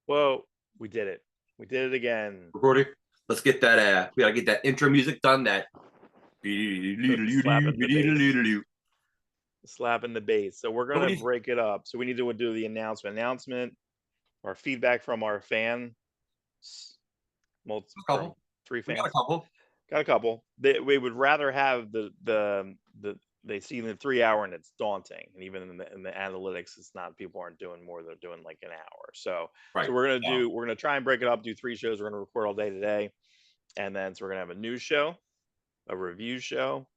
Whoa, we did it. We did it again. Recording. Let's get that. We gotta get that intro music done. That. Slapping the bass. Slapping the bass. So we're gonna Nobody. break it up. So we need to do the announcement, our feedback from our fan, A couple. three We got a fans. couple. Got a couple. We would rather have the they see the 3 hour and it's daunting, and even in the analytics, it's not, people aren't doing more, they're doing like an hour. So Right. we're gonna try and break it up, do 3 shows. We're gonna record all day today, and then so we're gonna have a news show, a review show,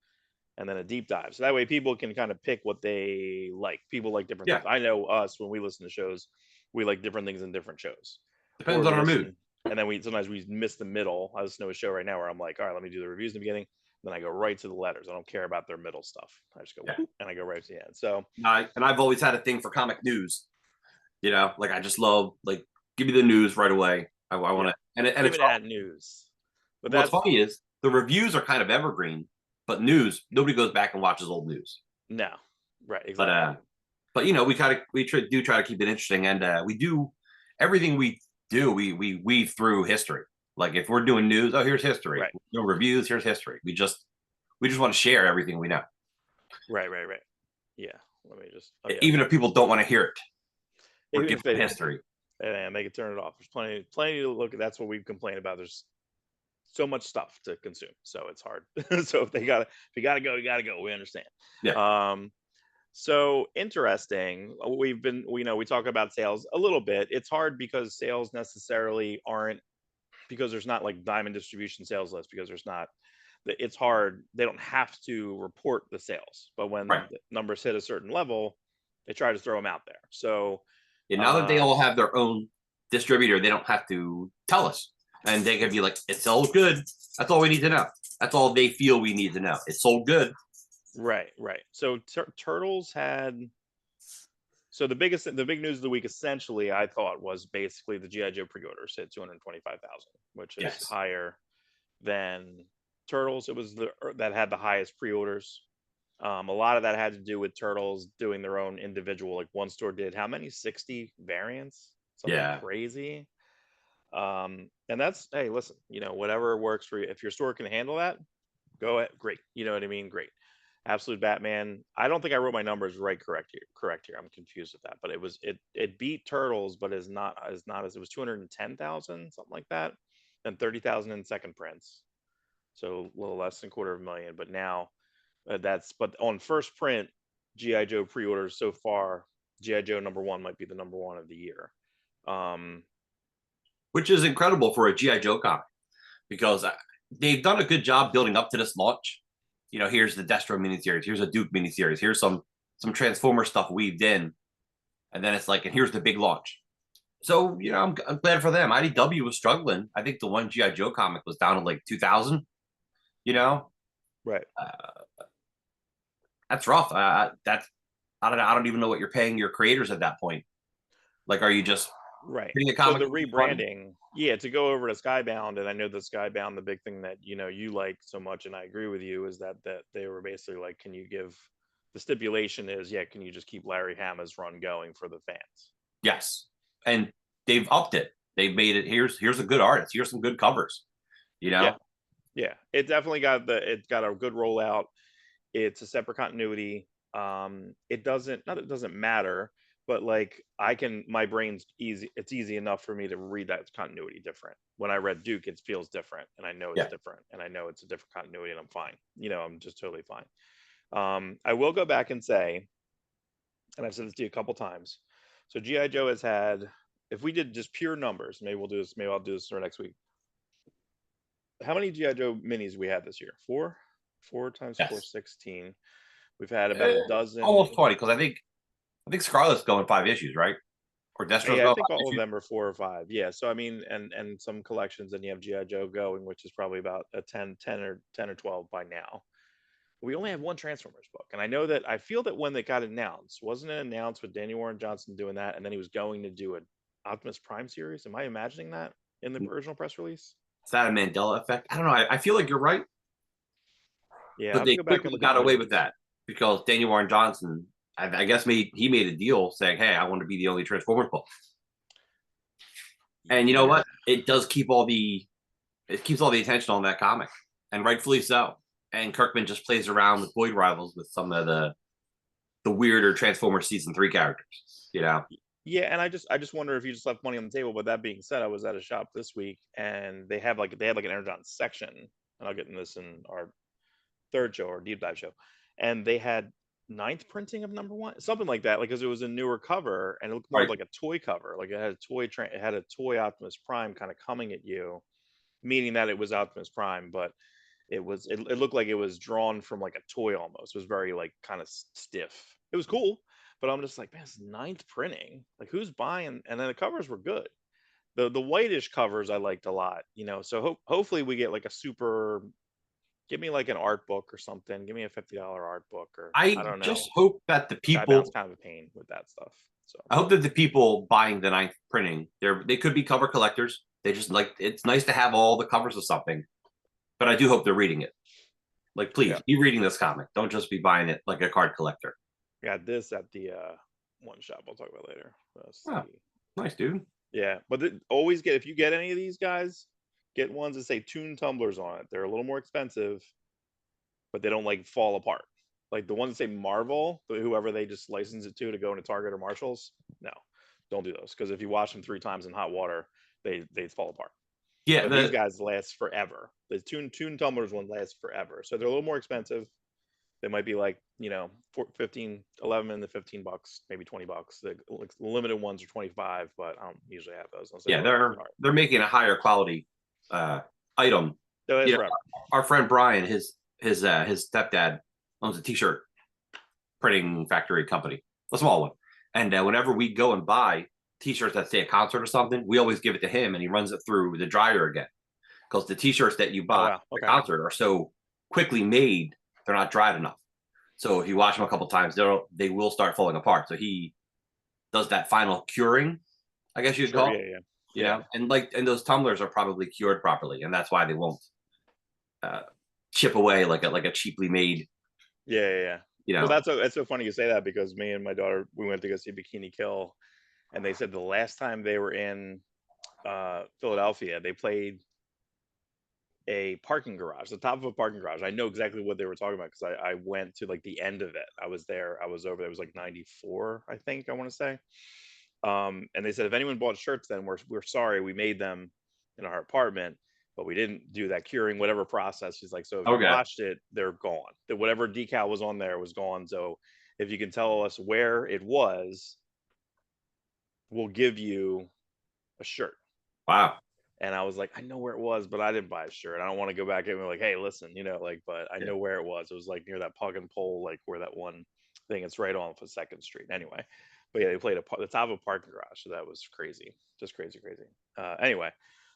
and then a deep dive. So that way people can kind of pick what they like. People like different Yeah. things. I know us, when we listen to shows, we like different things in different shows. Depends on our mood. And then sometimes we miss the middle. I listen to a show right now where I'm like, all right, let me do the reviews in the beginning. Then I go right to the letters. I don't care about their middle stuff. I just go whoop, and I go right to the end. So and I've always had a thing for comic news. You know, like I just love, like, give me the news right away. I want to, and give it's me that news. But what's funny is the reviews are kind of evergreen, but news, nobody goes back and watches old news. No, right, exactly. But you know, we try to keep it interesting, and we do everything we do. We weave through history. Like if we're doing news, oh, here's history. Right. Doing reviews, here's history. We just want to share everything we know. Right. Yeah. Let me just. Even if people don't want to hear it, we're giving history. And they can turn it off. There's plenty to look at. That's what we've complained about. There's so much stuff to consume, so it's hard. So if you gotta go, you gotta go. We understand. Yeah. So interesting. We talk about sales a little bit. It's hard because sales necessarily aren't, because there's not like diamond distribution sales list, because there's not. It's hard. They don't have to report the sales, but when the numbers hit a certain level, they try to throw them out there. So now that they all have their own distributor, they don't have to tell us, and they can be like, "It sold good." That's all we need to know. That's all they feel we need to know. It sold good. Right. So Turtles had. So the big news of the week, essentially, I thought, was basically the GI Joe pre-orders hit 225,000, which is higher than Turtles. It was that had the highest pre-orders. A lot of that had to do with Turtles doing their own individual. Like one store did how many? 60 variants, something crazy. And that's, hey, listen, whatever works for you. If your store can handle that, go ahead. Great. You know what I mean? Great. Absolute Batman. I don't think I wrote my numbers correct here. I'm confused with that, but it beat Turtles, but is not as it was 210,000, something like that, and 30,000 in second prints. So a little less than $250,000. But now but on first print, GI Joe pre-orders so far, GI Joe #1 might be the #1 of the year. Which is incredible for a GI Joe comic, because they've done a good job building up to this launch. Here's the Destro miniseries, here's a Duke miniseries, here's some Transformer stuff weaved in, and then it's like, and here's the big launch. So I'm glad for them. IDW was struggling. I think the one GI Joe comic was down to like 2,000. Right. That's rough. I don't even know what you're paying your creators at that point. Like, are you just hitting a comic? So the rebranding, to go over to Skybound, and I know the Skybound, the big thing that you like so much, and I agree with you, is that they were basically like, can you give, the stipulation is, can you just keep Larry Hama's run going for the fans? Yes, and they've upped it. They've made it. Here's a good artist. Here's some good covers. Yeah, it definitely got a good rollout. It's a separate continuity. It doesn't matter, but like my brain's easy. It's easy enough for me to read that continuity different. When I read Duke, it feels different, and I know it's different, and I know it's a different continuity, and I'm fine. I'm just totally fine. I will go back and say, and I've said this to you a couple times. So GI Joe has had, if we did just pure numbers, maybe we'll do this. Maybe I'll do this for next week. How many GI Joe minis we had this year? 4 times 4, 16. We've had about a dozen, almost 20, because I think Scarlet's going 5 issues, right? Or Destro's I think all of them are 4 or 5. Yeah. So I mean, and some collections, and you have GI Joe going, which is probably about a 10 or 12 by now. We only have one Transformers book, and I feel that when it got announced, wasn't it announced with Daniel Warren Johnson doing that, and then he was going to do an Optimus Prime series? Am I imagining that in the original press release? Is that a Mandela effect? I don't know. I feel like you're right. Yeah, but they quickly got away with that, because Daniel Warren Johnson, I guess he made a deal saying, "Hey, I want to be the only Transformers book." And you know what? It does keep it keeps all the attention on that comic, and rightfully so. And Kirkman just plays around with Void Rivals with some of the weirder Transformers season 3 characters, you know. Yeah, and I just wonder if you just left money on the table. But that being said, I was at a shop this week and they had like an Energon section, and I'll get in this in our third show or deep dive show, and they had ninth printing of #1, something like that, like because it was a newer cover and it looked more Right. like a toy cover, like it had a toy Optimus Prime kind of coming at you, meaning that it was Optimus Prime, but it looked like it was drawn from like a toy almost. It was very like kind of stiff. It was cool, but I'm just like, man, it's ninth printing. Like who's buying? And then the covers were good. The whitish covers I liked a lot, you know. So hopefully we get like a super. Give me like an art book or something. Give me a $50 art book, or I I don't know. just hope that the Skybound's people kind of a pain with that stuff. So I hope that the people buying the ninth printing, they could be cover collectors. They just like, it's nice to have all the covers of something, but I do hope they're reading it. Like, please yeah, be reading this comic. Don't just be buying it like a card collector. got this at the one shop I'll talk about later. Let's Oh, see. nice, dude. Yeah, but always if you get any of these guys, get ones that say Toon Tumblers on it. They're a little more expensive, but they don't like fall apart. Like the ones that say Marvel, whoever they just license it to go into Target or Marshalls, no, don't do those, because if you wash them 3 times in hot water, they fall apart. Yeah, But these guys last forever. The Toon Tumblers one lasts forever, so they're a little more expensive. They might be like, you know, 15, 11 in the $15, maybe $20. The limited ones are 25, but I don't usually have those. Yeah, they're making a higher quality item. So You know, forever. our friend Brian, his stepdad owns a t-shirt printing factory company, a small one. And whenever we go and buy t-shirts that say a concert or something, we always give it to him, and he runs it through the dryer again. Because the t-shirts that you buy at the concert are so quickly made, they're not dried enough. So if you wash them a couple times, they will start falling apart. So he does that final curing, I guess you'd call it. Yeah. You know, and those tumblers are probably cured properly, and that's why they won't chip away like a cheaply made. Yeah. You know, well, that's so funny you say that, because me and my daughter, we went to go see Bikini Kill, and they said the last time they were in Philadelphia, they played a parking garage, the top of a parking garage. I know exactly what they were talking about because I went to like the end of it. I was there. I was over there. It was like 94, I think, I want to say. And they said, if anyone bought shirts, then we're sorry. We made them in our apartment, but we didn't do that curing, whatever process. She's like, so if you watched it, they're gone. That whatever decal was on there was gone. So if you can tell us where it was, we'll give you a shirt. Wow. And I was like, I know where it was, but I didn't buy a shirt. I don't want to go back and be like, hey, listen, you know, like, but I know where it was. It was like near that Pug and Pole, like where that one thing, it's right on for 2nd Street. Anyway, but yeah, they played the top of a parking garage. So that was crazy. Just crazy. Anyway,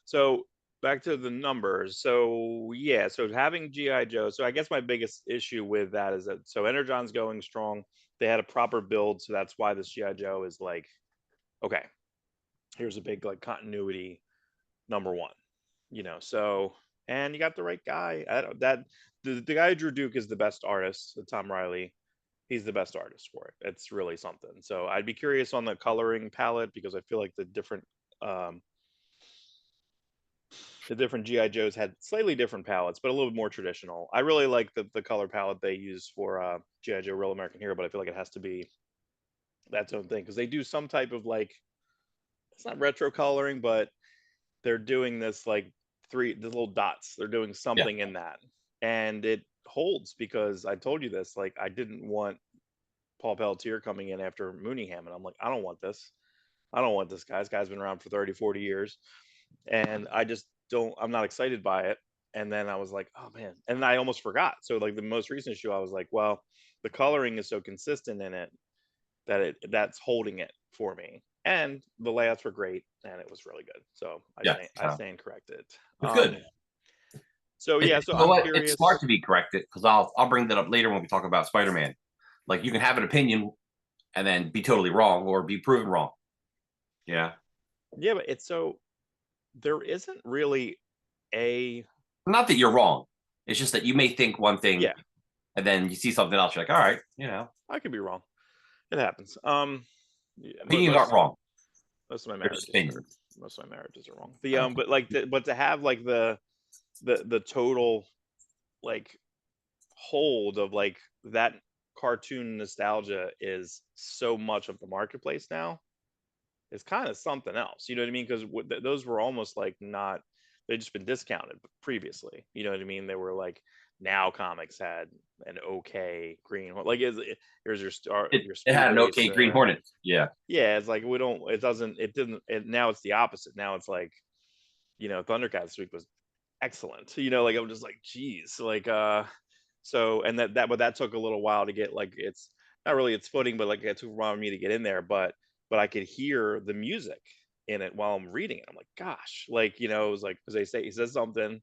so back to the numbers. So yeah, so having G.I. Joe. So I guess my biggest issue with that is that, so Energon's going strong. They had a proper build. So that's why this G.I. Joe is like, okay, here's a big like continuity #1, you know. So, and you got the right guy. The guy who drew Duke is the best artist, Tom Riley. He's the best artist for it. It's really something. So I'd be curious on the coloring palette, because I feel like the different GI Joes had slightly different palettes, but a little bit more traditional. I really like the color palette they use for GI Joe Real American Hero, but I feel like it has to be that's own thing, because they do some type of like, it's not retro coloring, but they're doing this like the little dots. They're doing something in that, and it holds, because I told you this. Like, I didn't want Paul Pelletier coming in after Mooneyham, and I'm like, I don't want this. I don't want this guy. This guy's been around for 30, 40 years, and I just don't. I'm not excited by it. And then I was like, oh man, and I almost forgot. So like the most recent issue, I was like, well, the coloring is so consistent in it that that's holding it for me. And the layouts were great, and it was really good. So I stand corrected. It's good. So yeah, so I'm curious. It's smart to be corrected, because I'll bring that up later when we talk about Spider-Man. Like, you can have an opinion and then be totally wrong or be proven wrong. Yeah. Yeah, but it's so there isn't really a. Not that you're wrong. It's just that you may think one thing, yeah, and then you see something else. You're like, all right, you know, I could be wrong. It happens. opinions aren't wrong. Most of my marriage. most of my marriages are wrong. The but like but to have like the total like hold of like that cartoon nostalgia is so much of the marketplace now. It's kind of something else, you know what I mean? Because those were almost like not, they'd just been discounted previously, you know what I mean? They were like, now comics had an okay green, like here's your star, your It speed had an okay racer. Green Hornet. Yeah. Yeah, it's like we don't, it doesn't, it didn't, now it's the opposite. Now it's like, you know, Thundercats this week was excellent. You know, like I'm just like, geez, like so and but that took a little while to get, like, it's not really its footing, but like it took a while for me to get in there. But I could hear the music in it while I'm reading it. I'm like, gosh, like, you know, it was like, as they say, he says something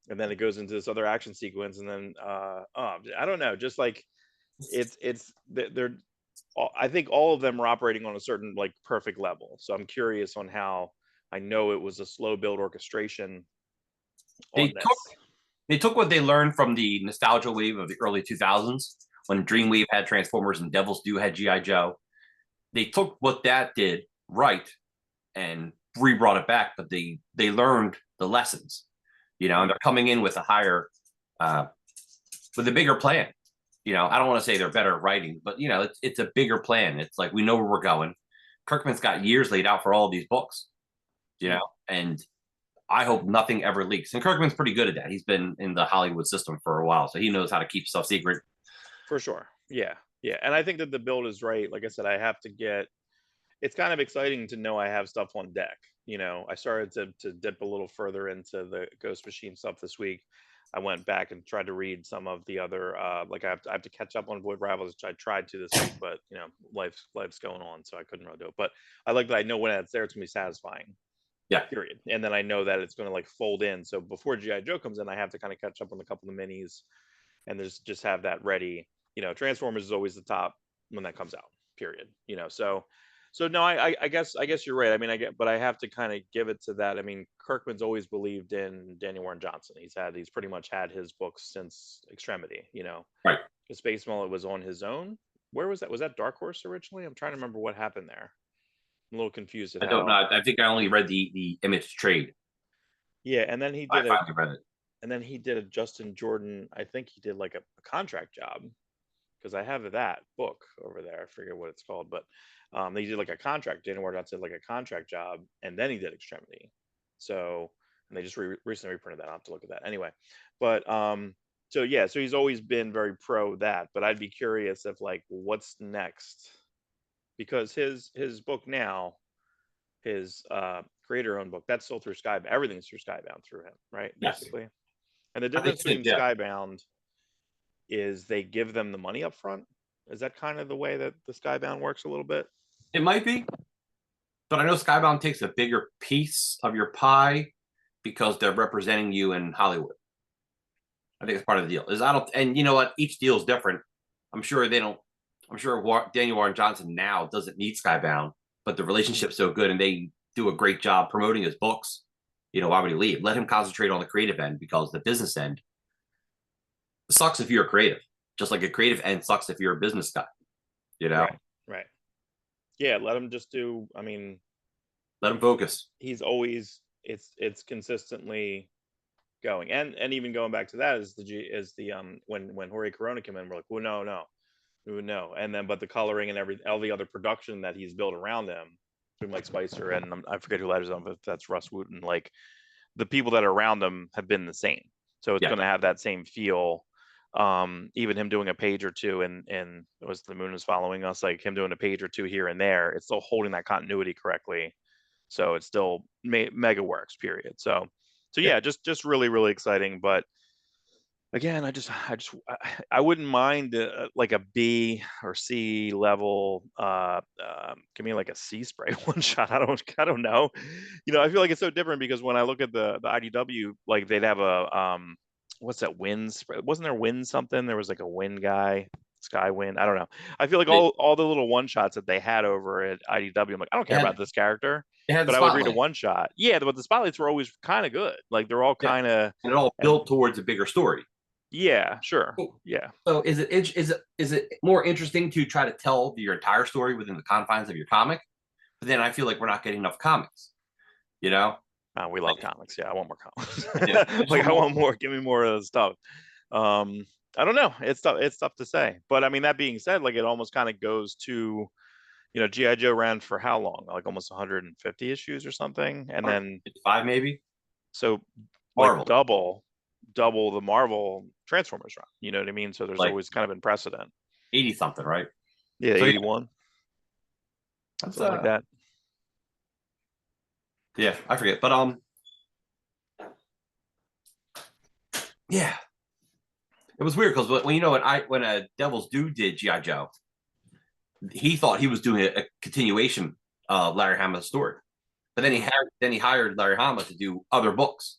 and then it goes into this other action sequence, and then oh, I don't know, just like they're I think all of them are operating on a certain like perfect level. So I'm curious on how, I know it was a slow build orchestration They on this. they took what they learned from the nostalgia wave of the early 2000s when Dreamwave had Transformers and Devil's Due had G.I. Joe. They took what that did right and re-brought it back, but they learned the lessons, you know, and they're coming in with a higher, with a bigger plan. You know, I don't want to say they're better at writing, but, you know, it's a bigger plan. It's like, we know where we're going. Kirkman's got years laid out for all of these books, you know, and I hope nothing ever leaks. And Kirkman's pretty good at that. He's been in the Hollywood system for a while, so he knows how to keep stuff secret. For sure. Yeah. Yeah. And I think that the build is right. Like I said, I have to get, it's kind of exciting to know I have stuff on deck. You know, I started to dip a little further into the Ghost Machine stuff this week. I went back and tried to read some of the other, like I have to catch up on Void Rivals, which I tried to this week, but you know, life's going on, so I couldn't really do it. But I like that I know when it's there, it's gonna be satisfying. Yeah. Period. And then I know that it's gonna like fold in. So before G.I. Joe comes in, I have to kind of catch up on a couple of minis and just have that ready. You know, Transformers is always the top when that comes out. Period. You know, so no, I guess you're right. I mean, but I have to kind of give it to that. I mean, Kirkman's always believed in Daniel Warren Johnson. He's pretty much had his books since Extremity. You know, Right. The Space Mullet was on his own. Where was that? Was that Dark Horse originally? I'm trying to remember what happened there. I'm a little confused at I don't know. I think I only read the Image trade. Yeah, and then he I did finally read it. and then he did a Justin Jordan. I think he did like a contract job, because I have that book over there. I forget what it's called, but he did like a contract. Daniel Warren did like a contract job, and then he did Extremity. So, and they just recently reprinted that. I'll have to look at that anyway. But so yeah, so he's always been very pro that. But I'd be curious if like what's next, because his book now, his creator-owned book, that's still through Skybound. Everything's through Skybound through him, right? Yes. Basically. And the difference between Skybound is they give them the money up front. Is that kind of the way that the Skybound works a little bit? It might be, but I know Skybound takes a bigger piece of your pie because they're representing you in Hollywood. I think it's part of the deal. And you know what? Each deal is different. I'm sure they don't. I'm sure Daniel Warren Johnson now doesn't need Skybound, but the relationship's so good and they do a great job promoting his books. You know, why would he leave? Let him concentrate on the creative end, because the business end sucks if you're a creative. Just like a creative end sucks if you're a business guy. You know? Right. Yeah, let him just do, I mean, let him focus. He's always, it's consistently going. And even going back to that is the when Jorge Corona came in, we're like, well, no. And then, but the coloring and all the other production that he's built around him, between Mike Spicer and I forget who letters on, but that's Russ Wooten. Like the people that are around them have been the same, so it's going to have that same feel. Even him doing a page or two and it was The Moon Is Following Us, like him doing a page or two here and there, it's still holding that continuity correctly, so it's still mega works, period. So yeah, just really, really exciting. But again, I wouldn't mind like a B or C level. Give me like a C spray one shot. I don't know. You know, I feel like it's so different because when I look at the IDW, like they'd have a what's that, wind spray? Wasn't there wind something? There was like a wind guy, Sky Wind. I don't know. I feel like all the little one shots that they had over at IDW, I'm like, I don't care about this character. But I would read a one shot. Yeah, but the spotlights were always kind of good. Like they're all kind of, and it all built towards a bigger story. Yeah, sure. Yeah. So is it more interesting to try to tell your entire story within the confines of your comic? But then I feel like we're not getting enough comics. You know, We love comics. Yeah, I want more comics. yeah, Like I want more. Give me more of the stuff. Um, I don't know. It's tough. It's tough to say. But I mean, that being said, like it almost kind of goes to, GI Joe ran for how long? Like almost 150 issues or something, and then 5 maybe. so like Marvel, double the Marvel Transformers run. You know what I mean? So there's like always kind of been precedent. 80 something, right? Yeah, So yeah, 81, that's something like that. yeah, I forget, but yeah, it was weird because when when a Devil's Due did GI Joe, he thought he was doing a continuation of Larry Hama's story, but then he hired Larry Hama to do other books,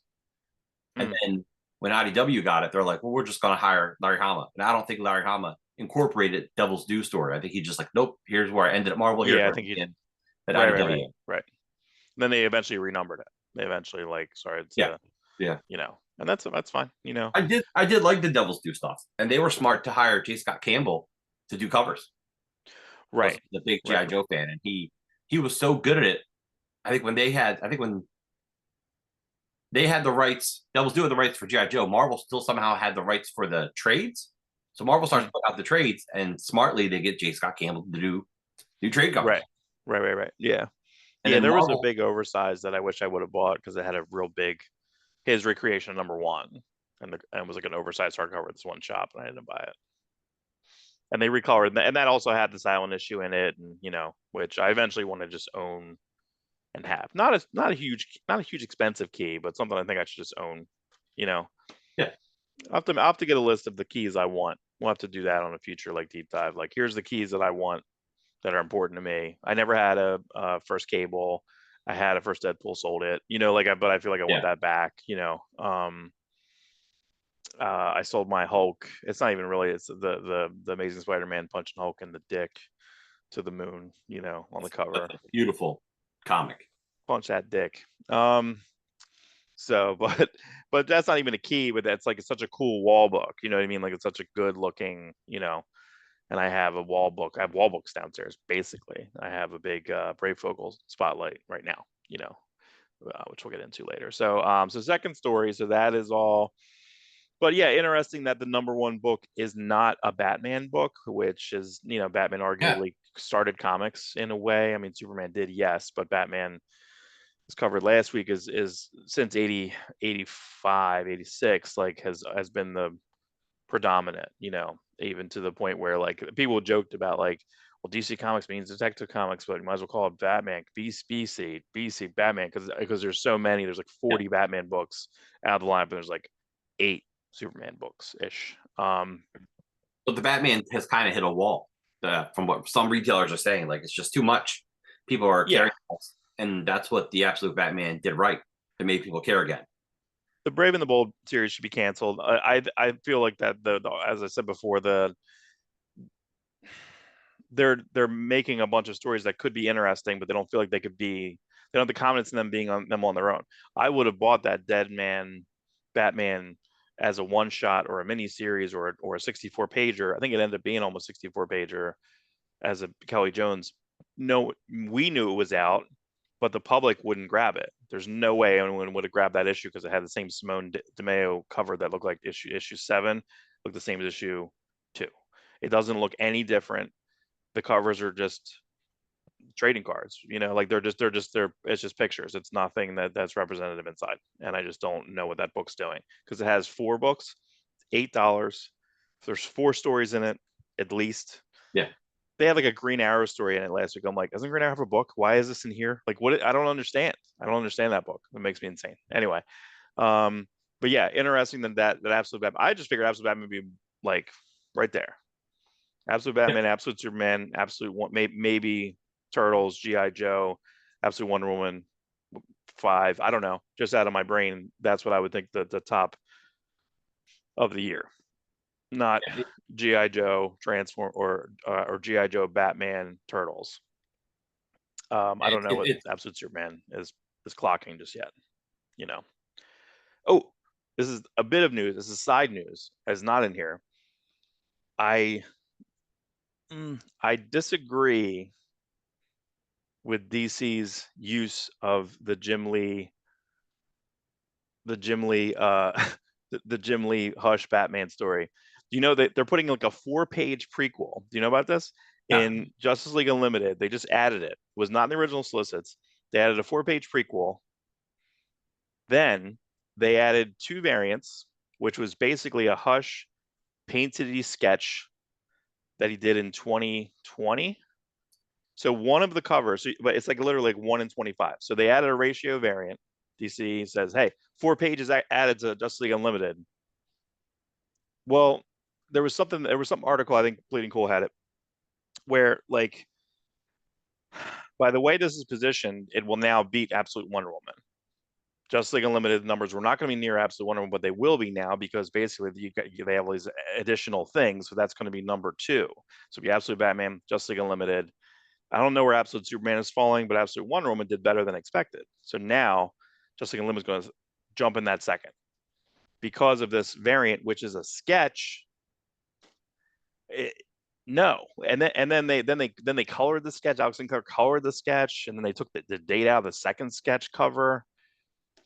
and then when IDW got it, they're like, well, we're just going to hire Larry Hama, and I don't think Larry Hama incorporated Devil's Due story. I think he just like, nope, here's where I ended at Marvel. Here's Yeah, I where think I ended at right. IDW. And then they eventually renumbered it. They eventually like started Yeah, to, yeah. and that's fine. I did like the Devil's Due stuff, and they were smart to hire J. Scott Campbell to do covers. Was Right, the big right. GI Joe fan, and he was so good at it. I think when they had the rights, Devil's Due had the rights for GI Joe. Marvel still somehow had the rights for the trades. So Marvel starts putting out the trades, and smartly they get J. Scott Campbell to do trade covers. Right. Yeah. And Yeah, then there was a Marvel, big oversize that I wish I would have bought because it had a real big his recreation #1, and it was like an oversized hardcover at this one shop, and I didn't buy it. And they recolored, and that also had the silent issue in it, and which I eventually want to just own and have. Not a huge expensive key, but something I think I should just own. You know, yeah, I'll have to get a list of the keys I want. We'll have to do that on a future like deep dive. Like here's the keys that I want that are important to me. I never had a first Cable. I had a first Deadpool, sold it. But I feel like I want yeah. that back. I sold my Hulk. It's not even really. It's the Amazing Spider-Man punching Hulk in the dick to the moon. On the cover. That's a beautiful comic. Punch that dick. So, but that's not even a key. But that's like it's such a cool wall book. You know what I mean? Like it's such a good looking. And I have a wall book. I have wall books downstairs. Basically, I have a big Brave Focal spotlight right now. Which we'll get into later. So second story. So that is all. But yeah, interesting that the #1 book is not a Batman book, which is Batman Yeah, arguably started comics in a way. I mean, Superman did, yes, but Batman was covered last week is since 80, 85, 86, like has been the predominant, even to the point where like people joked about like, well, DC Comics means Detective Comics, but you might as well call it Batman, BC, Batman, because there's so many. There's like yeah. 40 Batman books out of the line, but there's like 8 Superman books ish. But the Batman has kind of hit a wall. From what some retailers are saying, like it's just too much. People are Yeah, carrying this, and that's what the Absolute Batman did right. It made people care again. the Brave and the Bold series should be canceled. I feel like that as I said before, they're making a bunch of stories that could be interesting, but they don't feel like they could be. They don't have the confidence in them being on them on their own. I would have bought that Dead Man Batman as a one shot or a mini series or a 64 pager. I think it ended up being almost 64 pager as a Kelly Jones. No, we knew it was out, but the public wouldn't grab it. There's no way anyone would have grabbed that issue because it had the same Simone DeMeo cover that looked like issue 7, looked the same as issue 2. It doesn't look any different. The covers are just trading cards, like it's just pictures. It's nothing that's representative inside. And I just don't know what that book's doing because it has 4 books, $8. There's 4 stories in it, at least. Yeah, They had like a Green Arrow story in it last week. I'm like, doesn't Green Arrow have a book? Why is this in here? Like, what? I don't understand. I don't understand that book. It makes me insane. Anyway, but yeah, interesting that Absolute Batman. I just figured Absolute Batman would be like right there. Absolute yeah. Batman, Absolute Superman, Absolute maybe Turtles, GI Joe, Absolute Wonder Woman 5. I don't know. Just out of my brain, that's what I would think the top of the year. Not Yeah. GI Joe Transform or GI Joe Batman Turtles. I don't know what Absolute Superman is clocking just yet. You know. Oh, this is a bit of news. This is side news. It's not in here. I disagree with DC's use of the Jim Lee the Jim Lee the Jim Lee Hush Batman story. Do you know that they're putting like a 4-page prequel? Do you know about this? Yeah. In Justice League Unlimited, they just added it. It was not in the original solicits. They added a 4-page prequel. Then they added 2 variants, which was basically a Hush painted sketch that he did in 2020. So one of the covers, but it's like literally like 1 in 25. So they added a ratio variant. DC says, hey, 4 pages added to Justice League Unlimited. Well, there was some article, I think Bleeding Cool had it, where like, by the way this is positioned, it will now beat Absolute Wonder Woman. Justice League Unlimited numbers were not going to be near Absolute Wonder Woman, but they will be now because basically they have all these additional things. So that's going to be number 2. So it'll be Absolute Batman, Justice League Unlimited. I don't know where Absolute Superman is falling, but Absolute Wonder Woman did better than expected. So now Justice League Unlimited is going to jump in that second because of this variant, which is a sketch. No, and then they colored the sketch. Alex Sinclair colored the sketch, and then they took the date out of the second sketch cover.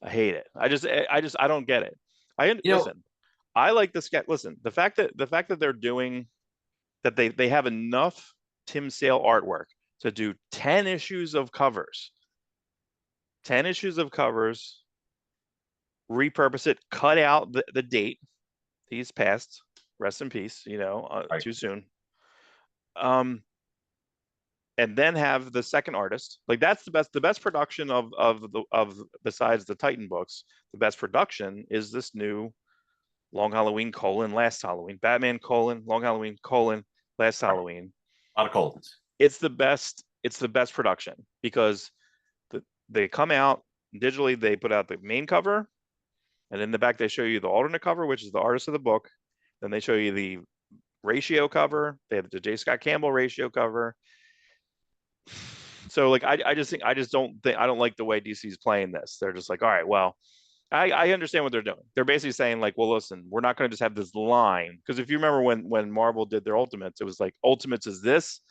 I hate it. I don't get it. Listen. I like the sketch. Listen, the fact that they're doing that, they have enough Tim Sale artwork to do 10 issues of covers. 10 issues of covers, repurpose it, cut out the date. He's passed. Rest in peace, right. Too soon. And then have the second artist. Like that's the best production of besides the Titan books, the best production is this new Long Halloween : Last Halloween. Batman : Long Halloween : Last Halloween. A lot of colons. It's the best production because they come out digitally, they put out the main cover, and in the back they show you the alternate cover, which is the artist of the book. Then they show you the ratio cover. They have the J. Scott Campbell ratio cover. So like I don't like the way DC's playing this. They're just like, all right, well, I understand what they're doing. They're basically saying like, well, listen, we're not going to just have this line, because if you remember when Marvel did their Ultimates, it was like Ultimates is this,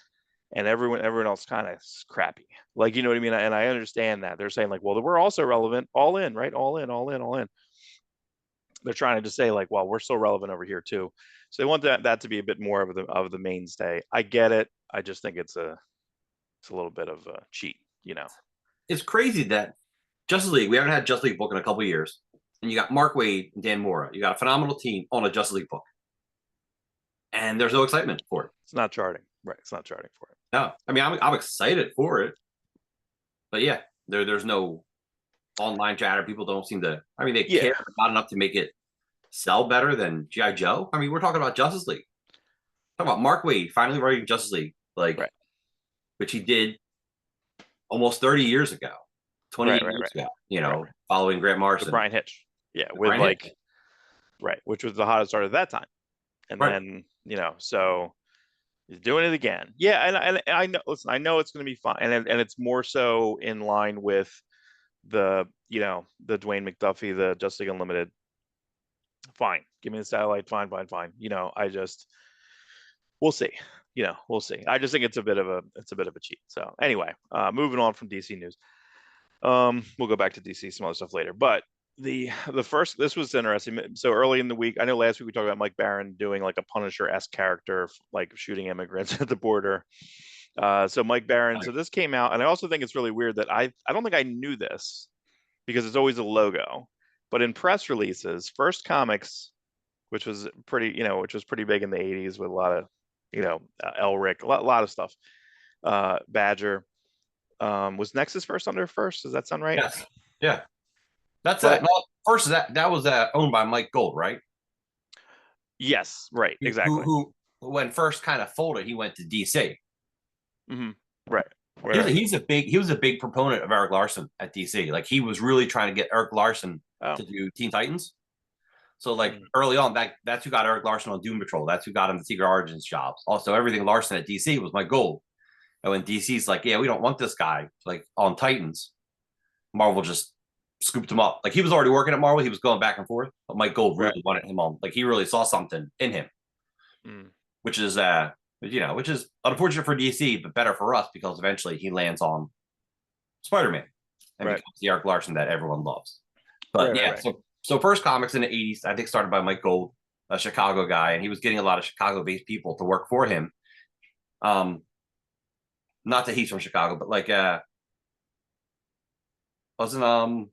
and everyone else kind of crappy. Like, you know what I mean? And I understand that they're saying like, well, we're also relevant, all in, right? All in. They're trying to just say like, well, we're so relevant over here too. So they want that to be a bit more of the mainstay. I get it. I just think it's a little bit of a cheat, It's crazy that Justice League, we haven't had Justice League book in a couple of years, and you got Mark Waid and Dan Mora. You got a phenomenal team on a Justice League book, and there's no excitement for it. It's not charting, right? It's not charting for it. No, I mean I'm excited for it, but yeah, there's no online chatter. People don't seem to. I mean, they care not enough to make it sell better than G.I. Joe. I mean, we're talking about Justice League. Talking about Mark Waid finally writing Justice League, like, right, which he did almost 30 years ago. 28 years ago, following Grant Morrison. With Brian Hitch. Yeah, with Brian Hitch. Right, which was the hottest art at that time. And then, so he's doing it again. Yeah, and I know, listen, I know it's going to be fun. And it's more so in line with the Dwayne McDuffie, the Justice League Unlimited. Fine. Give me the satellite. Fine. We'll see. We'll see. I just think it's a bit of a cheat. So anyway, moving on from DC news. We'll go back to DC, some other stuff later. But the first, this was interesting. So early in the week, I know last week we talked about Mike Baron doing like a Punisher-esque character, like shooting immigrants at the border. So Mike Baron. So this came out, and I also think it's really weird that I don't think I knew this because it's always a logo, but in press releases, First Comics, which was pretty big in the 80s with a lot of, Elric, a lot of stuff. Badger. Was Nexus first under First? Does that sound right? Yes. Yeah. That's First. That was owned by Mike Gold, right? Yes. Right. Exactly. Who when First kind of folded, he went to DC. Mm-hmm. Right. He was a big proponent of Eric Larson at DC. Like he was really trying to get Eric Larson to do Teen Titans. So like early on, that's who got Eric Larson on Doom Patrol. That's who got him the Secret Origins jobs. Also, everything Larson at DC was Mike Gold. And when DC's like, yeah, we don't want this guy like on Titans, Marvel just scooped him up. Like he was already working at Marvel, he was going back and forth, but Mike Gold really wanted him on. Like he really saw something in him, which is unfortunate for DC, but better for us because eventually he lands on Spider-Man and Right. becomes the Eric Larson that everyone loves. But Right, yeah, right. so first comics in the 80s, I think started by Mike Gold, a Chicago guy, and he was getting a lot of Chicago-based people to work for him. Not that he's from Chicago, but like wasn't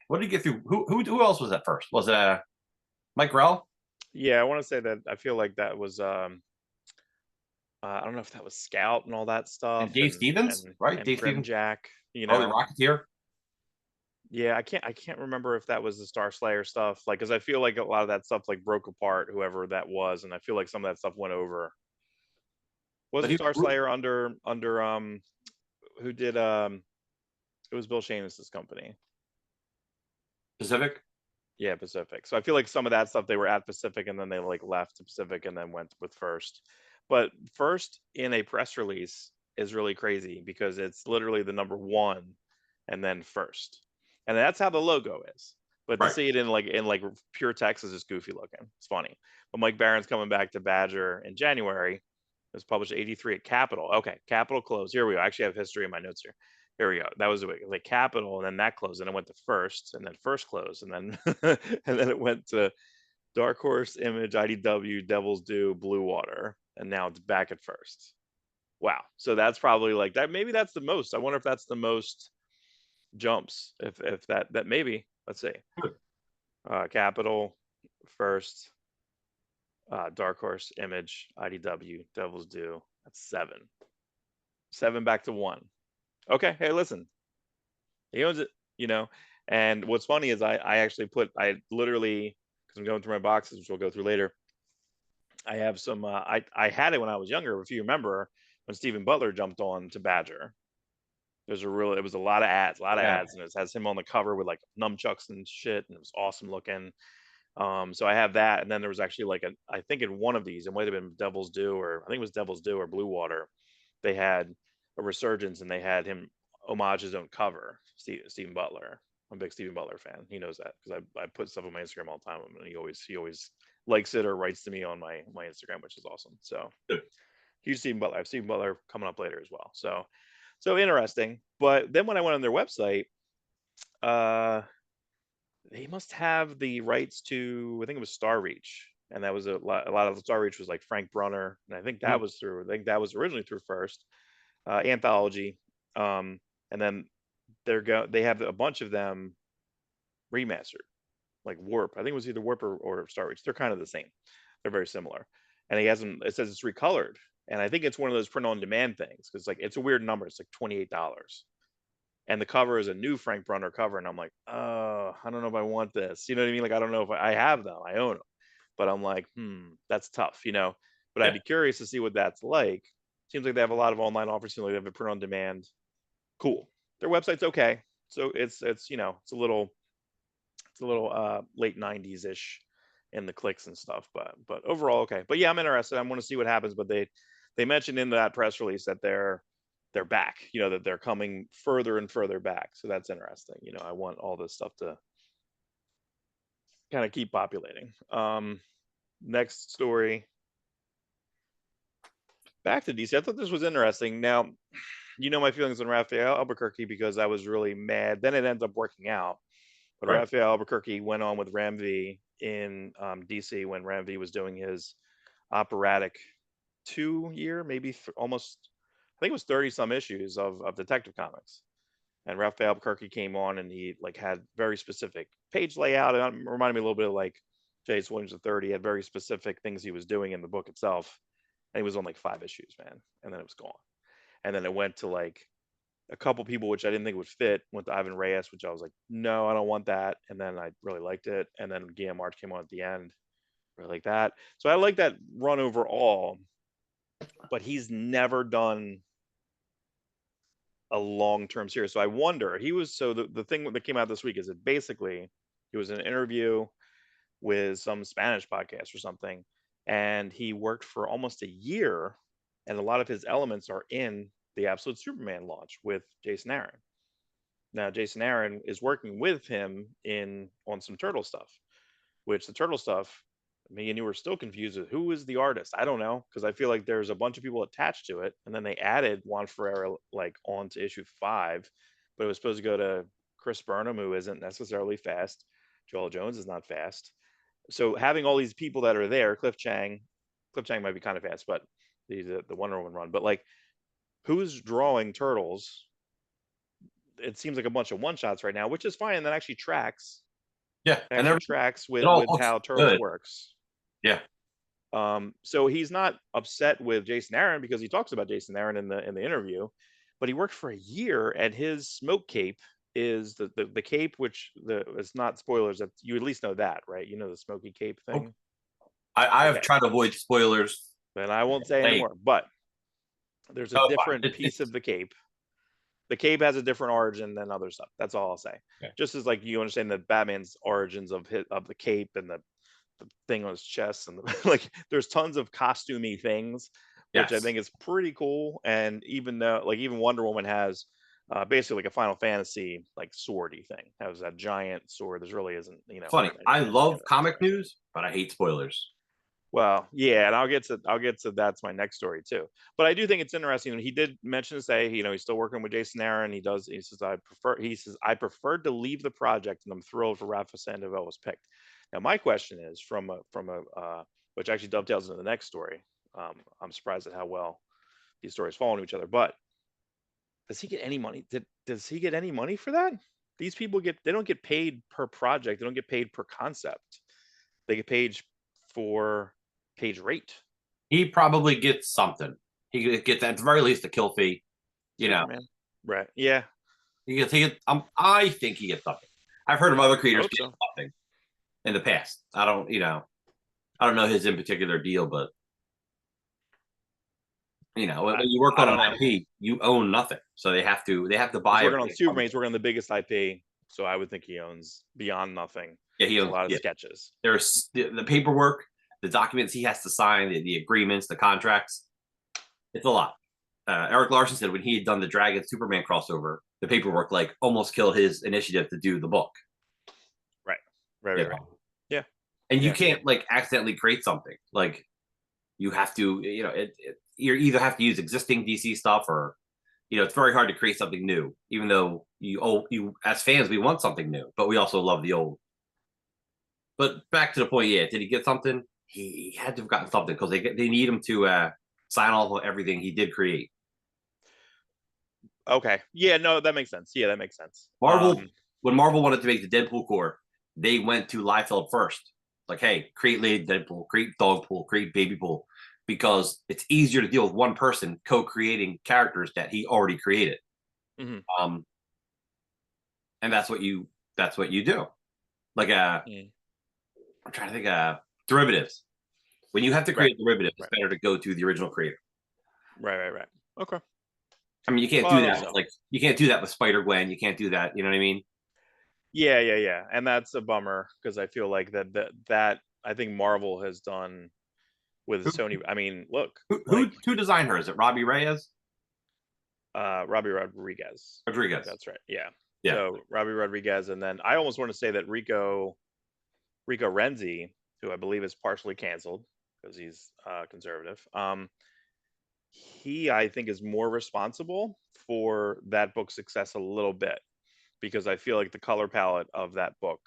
what did he get through? Who else was at first? Was it Mike Grell? Yeah, I want to say that I feel like that was I don't know if that was Scout and all that And stuff Dave Stevens, right? and Dave Stevens, Grimjack, you early know. Rocketeer. Yeah, I can't remember if that was the Star Slayer stuff, like, because I feel like a lot of that stuff like broke apart, whoever that was, and I feel like some of that stuff went over. But Wasn't he Star Slayer under who did it was Bill Shamus's company. Pacific. Yeah, Pacific. So I feel like some of that stuff they were at Pacific and then they like left to Pacific and then went with First. But First in a press release is really crazy because it's literally the number 1 and then First. And that's how the logo is. But to Right. see it in like pure text is just goofy looking. It's funny. But Mike Barron's coming back to Badger in January. It was published 83 at Capitol. Okay, Capitol closed. Here we go. I actually have history in my notes here. Here we go. That was like Capital, and then that closed, and it went to First, and then First closed, and then and then it went to Dark Horse, Image, IDW, Devil's Due, Blue Water, and now it's back at First. Wow. So that's probably like that. Maybe that's the most. I wonder if that's the most jumps. If that maybe. Let's see. Capital, First, Dark Horse, Image, IDW, Devil's Due. That's 7. 7 back to 1. Okay. Hey, listen. He owns it, you know. And what's funny is I actually I literally, because I'm going through my boxes, which we'll go through later. I have some. I had it when I was younger. If you remember when Stephen Butler jumped on to Badger, it was a lot of Yeah. ads, and it has him on the cover with like nunchucks and shit, and it was awesome looking. So I have that, and then there was actually like I think in one of these, it might have been Devil's Due, or I think it was Devil's Due or Blue Water. They had a resurgence, and they had him homage his own cover, Stephen Butler. I'm a big Stephen Butler fan. He knows that because I put stuff on my Instagram all the time, and he always likes it or writes to me on my Instagram, which is awesome. So huge Stephen Butler. I have Stephen Butler coming up later as well. So interesting. But then when I went on their website, they must have the rights to, I think it was Star Reach, and that was a lot of the Star Reach was like Frank Brunner, and I think that was through. I think that was originally through First Anthology, and then they have a bunch of them remastered, like Warp. I think it was either Warp or Star Reach. They're kind of the same. They're very similar, and he has them. It says it's recolored, and I think it's one of those print on demand things because like it's a weird number. It's like $28. And the cover is a new Frank Brunner cover, and I'm like, oh, I don't know if I want this. You know what I mean? Like, I don't know if I have them, I own them, but I'm like, that's tough, you know. But I'd Yeah. be curious to see what that's like. Seems like they have a lot of online offers. Seems like they have a print on demand. Cool. Their website's okay. So it's you know it's a little late 90s ish in the clicks and stuff, but overall okay. But yeah, I'm interested. I want to see what happens. But they mentioned in that press release that they're back, you know, that they're coming further and further back. So that's interesting. You know, I want all this stuff to kind of keep populating. Next story. Back to DC. I thought this was interesting. Now, you know my feelings on Rafael Albuquerque because I was really mad. Then it ends up working out. But Right. Rafael Albuquerque went on with Ram V in DC when Ram V was doing his operatic 2-year, maybe almost, I think it was 30 some issues of Detective Comics. And Rafael Albuquerque came on and he like had very specific page layout. It reminded me a little bit of like J.S. Williams III. He had very specific things he was doing in the book itself. And he was on like 5 issues, man. And then it was gone. And then it went to like a couple people, which I didn't think would fit. Went to Ivan Reyes, which I was like, no, I don't want that. And then I really liked it. And then Guillaume March came on at the end. Really like that. So I like that run overall. But he's never done a long-term series. So I wonder, the thing that came out this week is that basically he was in an interview with some Spanish podcast or something, and he worked for almost a year, and a lot of his elements are in the Abso-Superman launch with Jason Aaron. Now Jason Aaron is working with him on some turtle stuff, which the turtle stuff, me and you were still confused with who is the artist. I don't know, because I feel like there's a bunch of people attached to it, and then they added Juan Ferreira like onto issue 5, but it was supposed to go to Chris Burnham, who isn't necessarily fast. Joel Jones is not fast. So having all these people that are there, Cliff Chang might be kind of fast, but the Wonder Woman run. But like, who's drawing Turtles? It seems like a bunch of one shots right now, which is fine. And that actually tracks. Yeah, It actually tracks it all with looks how Turtles good. works. Yeah. So he's not upset with Jason Aaron because he talks about Jason Aaron in the interview, but he worked for a year, and his smoke cape is the cape, which it's not spoilers. That you at least know that, right? You know the smoky cape thing. I have tried to avoid spoilers, and I won't say anymore. But there's a different piece of the cape. The cape has a different origin than other stuff. That's all I'll say. Okay. Just as like you understand that Batman's origins of the cape and the thing on his chest and like there's tons of costumey things, which I think is pretty cool. And even though like even Wonder Woman has basically like a Final Fantasy like swordy thing, has that giant sword. There really isn't, funny. I love comic news, but I hate spoilers. Well, yeah, and I'll get to that's my next story too. But I do think it's interesting. He did mention to say, he's still working with Jason Aaron. He says I preferred to leave the project, and I'm thrilled for Rafa Sandoval was picked. Now my question is from a which actually dovetails into the next story. I'm surprised at how well these stories fall into each other. But does he get any money? Does he get any money for that? These people they don't get paid per project. They don't get paid per concept. They get paid for page rate. He probably gets something. He gets at the very least a kill fee. Superman. Right? Yeah. He gets. I think he gets something. I've heard of other creators getting something in the past. I don't know his in particular deal, but when you work on an IP, you own nothing, so they have to buy. He's working on Superman. He's working on the biggest IP, so I would think he owns beyond nothing. Yeah, he owns a lot of sketches. There's the paperwork, the documents he has to sign, the agreements, the contracts. It's a lot. Eric Larson said when he had done the Dragon Superman crossover, the paperwork like almost killed his initiative to do the book. Right. Yeah. And you can't like accidentally create something. Like you have to, you either have to use existing DC stuff or, it's very hard to create something new, even though you as fans, we want something new, but we also love the old. But back to the point, did he get something? He had to have gotten something because they need him to sign off on everything he did create. Okay. Yeah, no, that makes sense. Yeah, that makes sense. When Marvel wanted to make the Deadpool Corps, they went to Liefeld first. Like, hey, create Lady Deadpool, create Dogpool, create Babypool, because it's easier to deal with one person co-creating characters that he already created. Mm-hmm. And that's what you do. Like I'm trying to think derivatives. When you have to create derivatives, it's better to go to the original creator. Right. Okay. I mean, you can't do that. Like, you can't do that with Spider-Gwen. You can't do that. You know what I mean? Yeah. And that's a bummer because I feel like that I think Marvel has done with Sony. I mean, look. Who designed her? Is it Robbie Reyes? Robbie Rodriguez. That's right. Yeah. So Robbie Rodriguez. And then I almost want to say that Rico Renzi, who I believe is partially canceled because he's conservative. He, I think, is more responsible for that book's success a little bit because I feel like the color palette of that book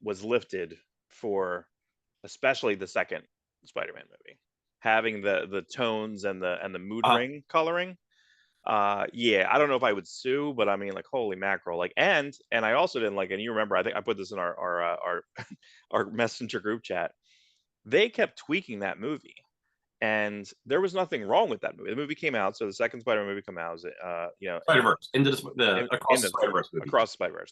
was lifted for especially the second Spider-Man movie, having the tones and the mood ring coloring. I don't know if I would sue, but I mean, like, holy mackerel, like, and I also didn't like, and you remember, I think I put this in our our messenger group chat. They kept tweaking that movie. And there was nothing wrong with that movie. The movie came out, so the second Spider-Man movie came out. Spider-Verse into across the Spider-Verse movie. Across the Spider-Verse.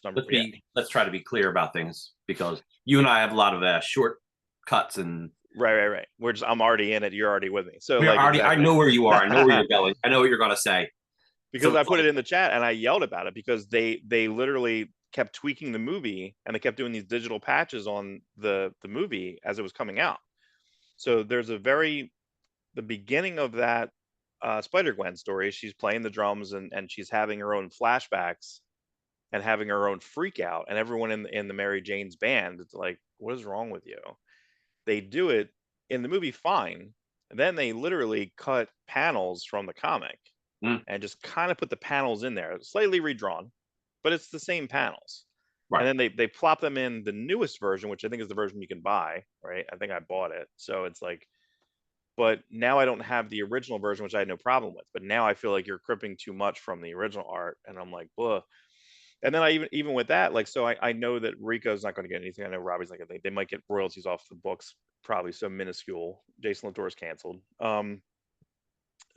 Let's try to be clear about things because you and I have a lot of short cuts and. Right. I'm already in it. You're already with me. So I know where you are. I know where you're going. I know what you're going to say. Because I put it in the chat and I yelled about it because they literally kept tweaking the movie and they kept doing these digital patches on the movie as it was coming out. So there's the beginning of that Spider-Gwen story, she's playing the drums and she's having her own flashbacks and having her own freak out, and everyone in the Mary Jane's band, it's like, what is wrong with you? They do it in the movie fine, and then they literally cut panels from the comic and just kind of put the panels in there, slightly redrawn, but it's the same panels. Right. And then they plop them in the newest version, which I think is the version you can buy, right? I think I bought it. So it's like, but now I don't have the original version, which I had no problem with. But now I feel like you're cripping too much from the original art, and I'm like, blah. And then I even with that, like, so I know that Rico's not going to get anything. I know Robbie's not going to. They might get royalties off the books, probably so minuscule. Jason Latour's canceled.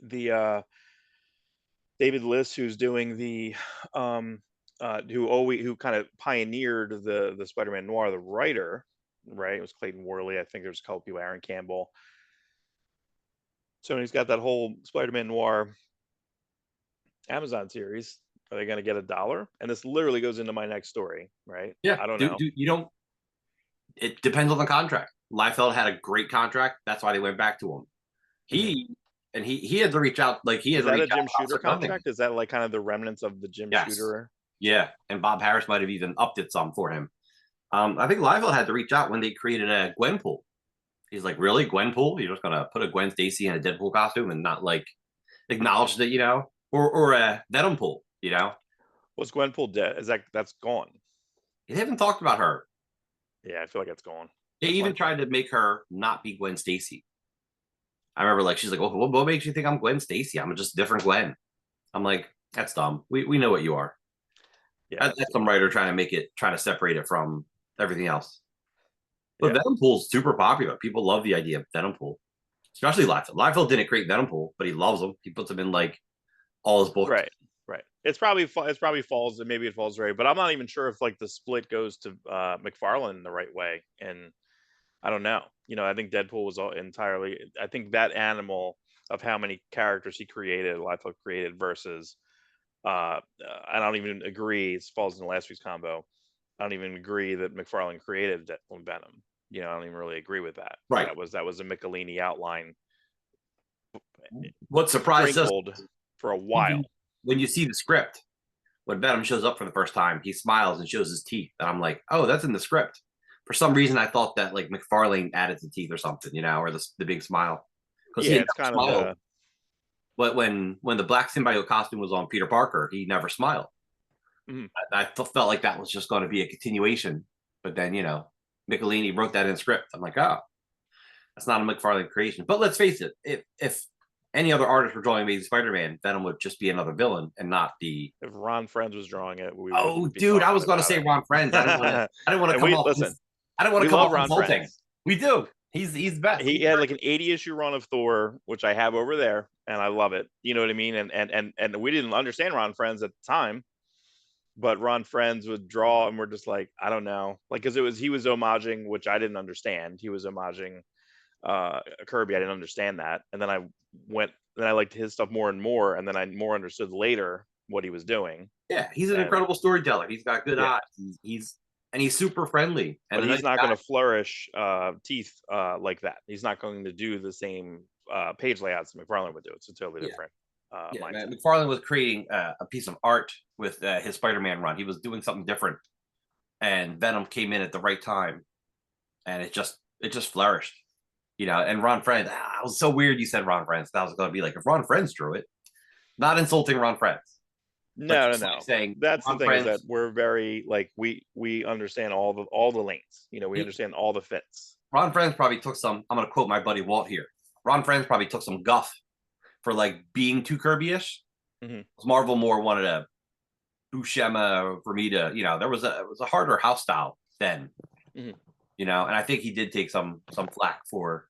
The David Liss, who's doing the who kind of pioneered the Spider-Man noir, the writer, right? It was Clayton Worley. I think there's a couple people, Aaron Campbell. So he's got that whole Spider-Man noir Amazon series. Are they going to get $1? And this literally goes into my next story, right? Yeah. I don't know. You don't. It depends on the contract. Liefeld had a great contract. That's why they went back to him. He had to reach out. Like, he had Is to that a reach Jim out Shooter contract? Is that like kind of the remnants of the Jim Shooter? Yeah, and Bob Harris might have even upped it some for him. I think Liefeld had to reach out when they created a Gwenpool. He's like, really, Gwenpool? You're just gonna put a Gwen Stacy in a Deadpool costume and not like acknowledge that, you know, or a Venom pool, you know? Was Gwenpool dead? That's gone? They haven't talked about her. Yeah, I feel like it's gone. They even tried to make her not be Gwen Stacy. I remember, like, she's like, well, what makes you think I'm Gwen Stacy? I'm just a different Gwen. I'm like, that's dumb. We know what you are. Yeah, that's some writer trying to separate it from everything else. But Venompool's super popular. People love the idea of Venompool, especially Liefeld. Liefeld didn't create Venompool, but he loves them. He puts them in like all his books. Right. It's probably falls, and maybe it falls right, but I'm not even sure if like the split goes to McFarlane the right way. And I don't know. You know, I think Deadpool was entirely. I think that animal of how many characters he created, Liefeld created, versus. I don't even agree. It falls in last week's combo. I don't even agree that McFarlane created Deadpool and Venom. You know, I don't even really agree with that. Right. That was a Michelini outline. What surprised us for a while. When you see the script, when Venom shows up for the first time, he smiles and shows his teeth, and I'm like, oh, that's in the script. For some reason, I thought that like McFarlane added the teeth or something, you know, or the big smile. Because it's kind smiled. Of. But when the black symbiote costume was on Peter Parker, he never smiled. Mm-hmm. I felt like that was just going to be a continuation. But then, you know, Michelini wrote that in script. I'm like, oh, that's not a McFarlane creation. But let's face it, if any other artist were drawing Amazing Spider-Man, Venom would just be another villain and not the. If Ron Friends was drawing it, dude, I was going to say Ron Friends. I didn't want to come off. Listen, I don't want to come off insulting. We do. He's the best. He had like an 80-issue run of Thor, which I have over there, and I love it. You know what I mean? And we didn't understand Ron Friends at the time, but Ron Friends would draw, and we're just like, I don't know, like, because he was homaging, which I didn't understand. He was homaging Kirby. I didn't understand that, and then I liked his stuff more and more, and then I more understood later what he was doing. Yeah, he's an incredible storyteller. He's got good eyes. He's super friendly. But he's not going to flourish teeth like that. He's not going to do the same page layouts that McFarlane would do. It's a totally different mindset. McFarlane was creating a piece of art with his Spider-Man run. He was doing something different, and Venom came in at the right time, and it just flourished. You know, and Ron Friends, it was so weird you said Ron Friends. That was going to be like, if Ron Friends drew it, not insulting Ron Friends. No. Like saying that's the thing, is that we're very like we understand all the lanes. You know, we understand all the fits. Ron Friends probably took some. I'm going to quote my buddy Walt here. Ron Friends probably took some guff for like being too Kirby-ish. Mm-hmm. Marvel more wanted a Buscema, Vermita. You know, it was a harder house style then. Mm-hmm. You know, and I think he did take some flack for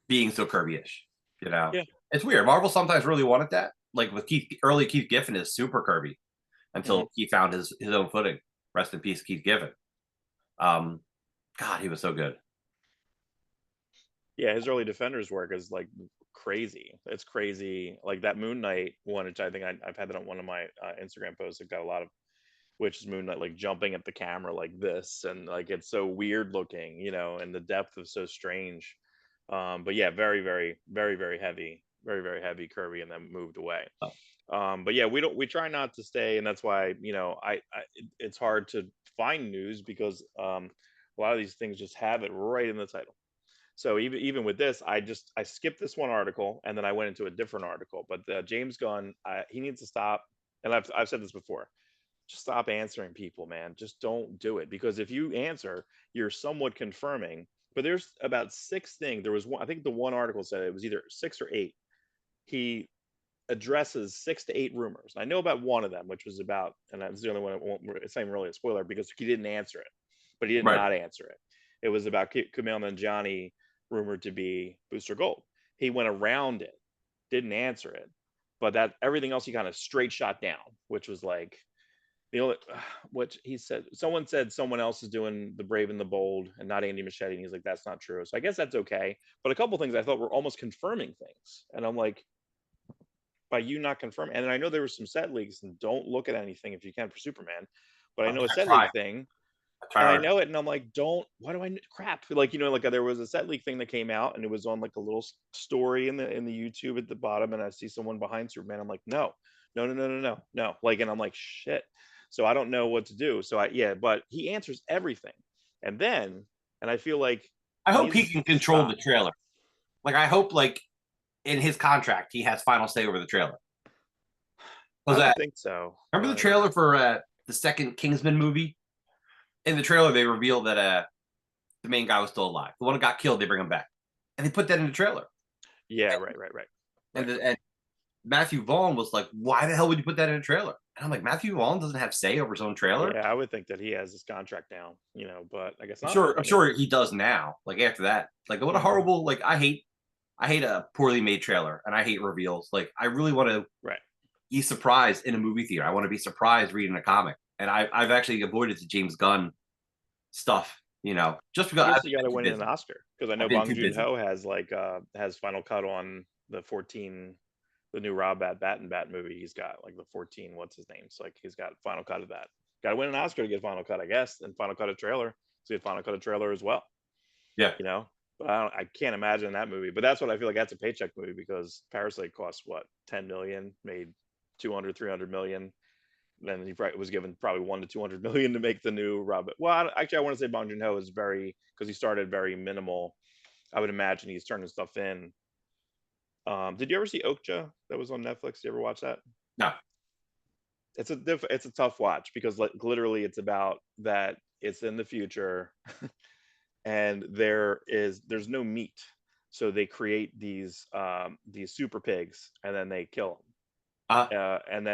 being so Kirby-ish. You know, It's weird. Marvel sometimes really wanted that. Like with early Keith Giffen is super Kirby until he found his own footing. Rest in peace, Keith Giffen. God, he was so good. Yeah, his early Defenders work is like crazy. It's crazy. Like that Moon Knight one, which I think I've had that on one of my Instagram posts. It got a lot of, which is Moon Knight like jumping at the camera like this, and like it's so weird looking, you know, and the depth is so strange. But yeah, very, very, very, very heavy. Very, very heavy Kirby, and then moved away. But yeah, we try not to stay, and that's why, you know, it's hard to find news because a lot of these things just have it right in the title. So even with this, I skipped this one article and then I went into a different article. But James Gunn, he needs to stop. And I've said this before. Just stop answering people, man. Just don't do it, because if you answer, you're somewhat confirming. But there's about 6 things. There was one. I think the one article said it was either 6 or 8. He addresses 6 to 8 rumors. I know about one of them, which was about, and that's the only one. It's not even really a spoiler because he didn't answer it, but he did Right. not answer it. It was about Kumail Nanjiani rumored to be Booster Gold. He went around it, didn't answer it, but that everything else he kind of straight shot down, which was like the only what he said. Someone said someone else is doing the Brave and the Bold and not Andy Machete, and he's like, that's not true. So I guess that's okay. But a couple things I thought were almost confirming things, and I'm like, by you not confirming. And I know there were some set leaks, and don't look at anything if you can for Superman, but I know a set leak thing, and I know it, and I'm like, don't. Why do I crap? Like, like there was a set leak thing that came out, and it was on like a little story in the YouTube at the bottom, and I see someone behind Superman. I'm like, no, no, no, no, no, no, no. Like, and I'm like, shit. So I don't know what to do. So but he answers everything, and then, and I feel like I hope he can control the trailer. Like, I hope like in his contract he has final say over the trailer. I don't think so. Remember the trailer for the second Kingsman movie? In the trailer, they reveal that the main guy was still alive. The one who got killed, they bring him back, and they put that in the trailer. Yeah, right. And Matthew Vaughn was like, "Why the hell would you put that in a trailer?" And I'm like, Matthew Vaughn doesn't have say over his own trailer. Yeah, I would think that he has his contract down, but I guess not. I'm sure he does now. Like after that, like what a horrible. Like I hate a poorly made trailer, and I hate reveals. Like I really want to be surprised in a movie theater. I want to be surprised reading a comic, and I've actually avoided the James Gunn stuff. Just because you got to win an Oscar, because I know Bong Joon-ho has final cut on the 14. The new Rob Bat movie. He's got like the 14. What's his name? So like he's got final cut of that. Got to win an Oscar to get final cut, I guess, and final cut of trailer. So get final cut of trailer as well. Yeah. But I can't imagine that movie. But that's what I feel like. That's a paycheck movie, because Parasite cost what, 10 million, made 200, 300 million. Then he was given probably 1 to 200 million to make the new Rob. Well, actually, I want to say Bong Joon-ho is because he started very minimal. I would imagine he's turning stuff in. Did you ever see Okja that was on Netflix? Did you ever watch that? No. It's a tough watch, because literally it's about that it's in the future and there's no meat. So they create these super pigs, and then they kill them. And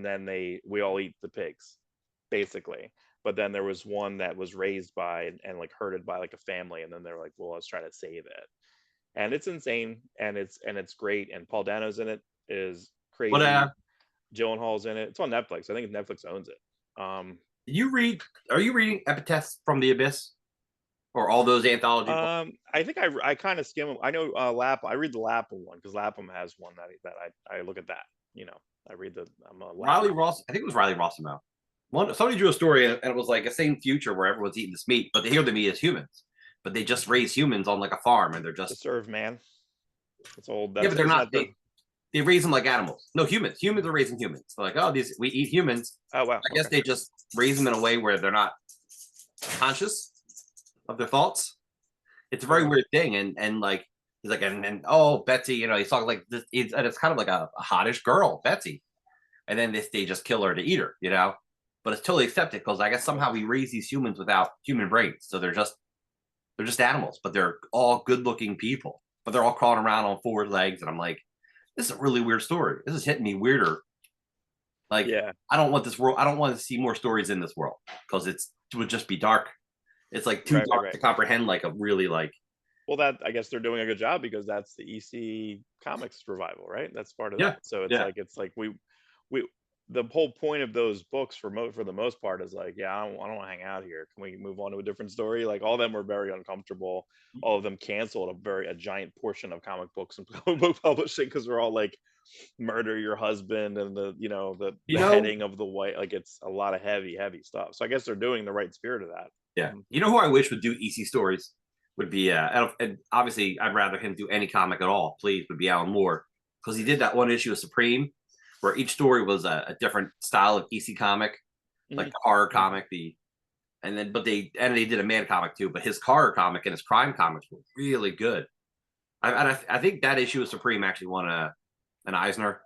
then we all eat the pigs, basically. But then there was one that was raised by and like herded by like a family, and then they're like, well, let's try to save it. And it's insane, and it's great, and Paul Dano's in it, is crazy. Gyllenhaal's in it. It's on Netflix. I think Netflix owns it. Are you reading Epitaphs from the Abyss, or all those anthologies? I think I kind of skim them. I know Lapham. I read the Lapham one, because Lapham has one that I look at that. I read Riley Ross. I think it was Riley Rossimo. Somebody drew a story, and it was like a same future where everyone's eating this meat, but here the meat is humans. But they just raise humans on like a farm, and they're just to serve man. It's old. Yeah, but they're not. They raise them like animals. No, humans. Humans are raising humans. They're like, oh, we eat humans. Oh wow. I guess they just raise them in a way where they're not conscious of their thoughts. It's a very weird thing, and like he's like, and oh, Betsy, he's talking like this, and it's kind of like a hottish girl, Betsy, and then they just kill her to eat her, But it's totally accepted, because I guess somehow we raise these humans without human brains, so they're just animals, but they're all good-looking people. But they're all crawling around on 4 legs, and I'm like, this is a really weird story. This is hitting me weirder. Like, I don't want this world. I don't want to see more stories in this world, because it would just be dark. It's like too dark to comprehend. Like a really like. Well, that I guess they're doing a good job, because that's the EC Comics revival, right? That's part of that. So it's like we the whole point of those books for the most part is like, I don't want to hang out here. Can we move on to a different story? Like, all of them were very uncomfortable. All of them canceled a giant portion of comic books and comic book publishing, because they're all like, murder your husband, and the heading of the white, like, it's a lot of heavy stuff. So I guess they're doing the right spirit of that. Yeah. Who I wish would do EC stories would be and obviously I'd rather him do any comic at all, please, would be Alan Moore, because he did that one issue of Supreme where each story was a different style of EC comic, like the horror comic, the And then, but they did a man comic too. But his horror comic and his crime comics were really good. I think that issue of Supreme actually won an Eisner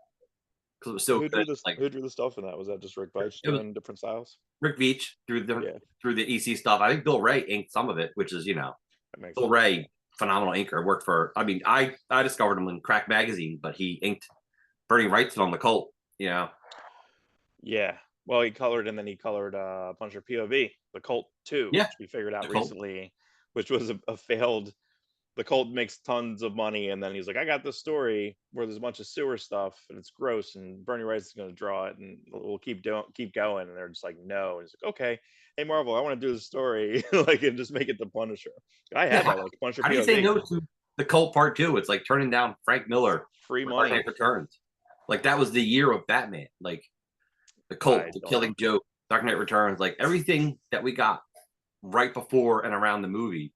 because it was so Who good. drew this? Like Who drew the stuff in that? Was that just Rick Veitch it was doing different styles? Rick Veitch Yeah, through the EC stuff. I think Bill Ray inked some of it, which is that makes Bill sense. Ray, phenomenal inker. Worked for. I mean, I discovered him in Crack Magazine, but he inked Bernie Wrightson on the Cult. Yeah. Well, he colored, and then he colored a bunch of POV, the Cult 2, Yeah, which we figured out the Cult. recently, which was a failed. The Cult makes tons of money, and then he's like, I got this story where there's a bunch of sewer stuff, and it's gross, and Bernie Wright's going to draw it, and we'll keep going. And they're just like, no. And he's like, okay, hey Marvel, I want to do this story, like, and just make it the Punisher. I Yeah, had that, like Punisher how do you say POV, no to the Cult Part 2? It's like turning down Frank Miller free for Dark money. Knight Returns. Like that was the year of Batman. Like the Cult, I the don't Killing know. Joke, Dark Knight Returns, like everything that we got right before and around the movie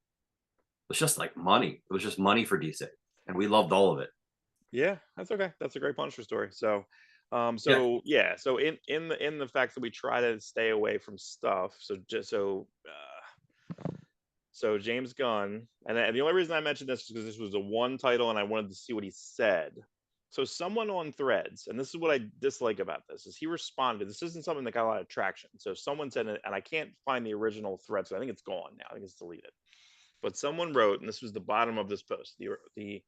was just like money. It was just money for DC, and we loved all of it. Yeah, that's okay. That's a great Punisher story. So, Yeah, yeah. So in the fact that we try to stay away from stuff. So James Gunn, and the only reason I mentioned this is because this was a one title, and I wanted to see what he said. So someone on Threads, and this is what I dislike about this, is he responded. This isn't something that got a lot of traction. So someone said, and I can't find the original thread, so I think it's gone now. I think it's deleted. But someone wrote, and this was the bottom of this post. The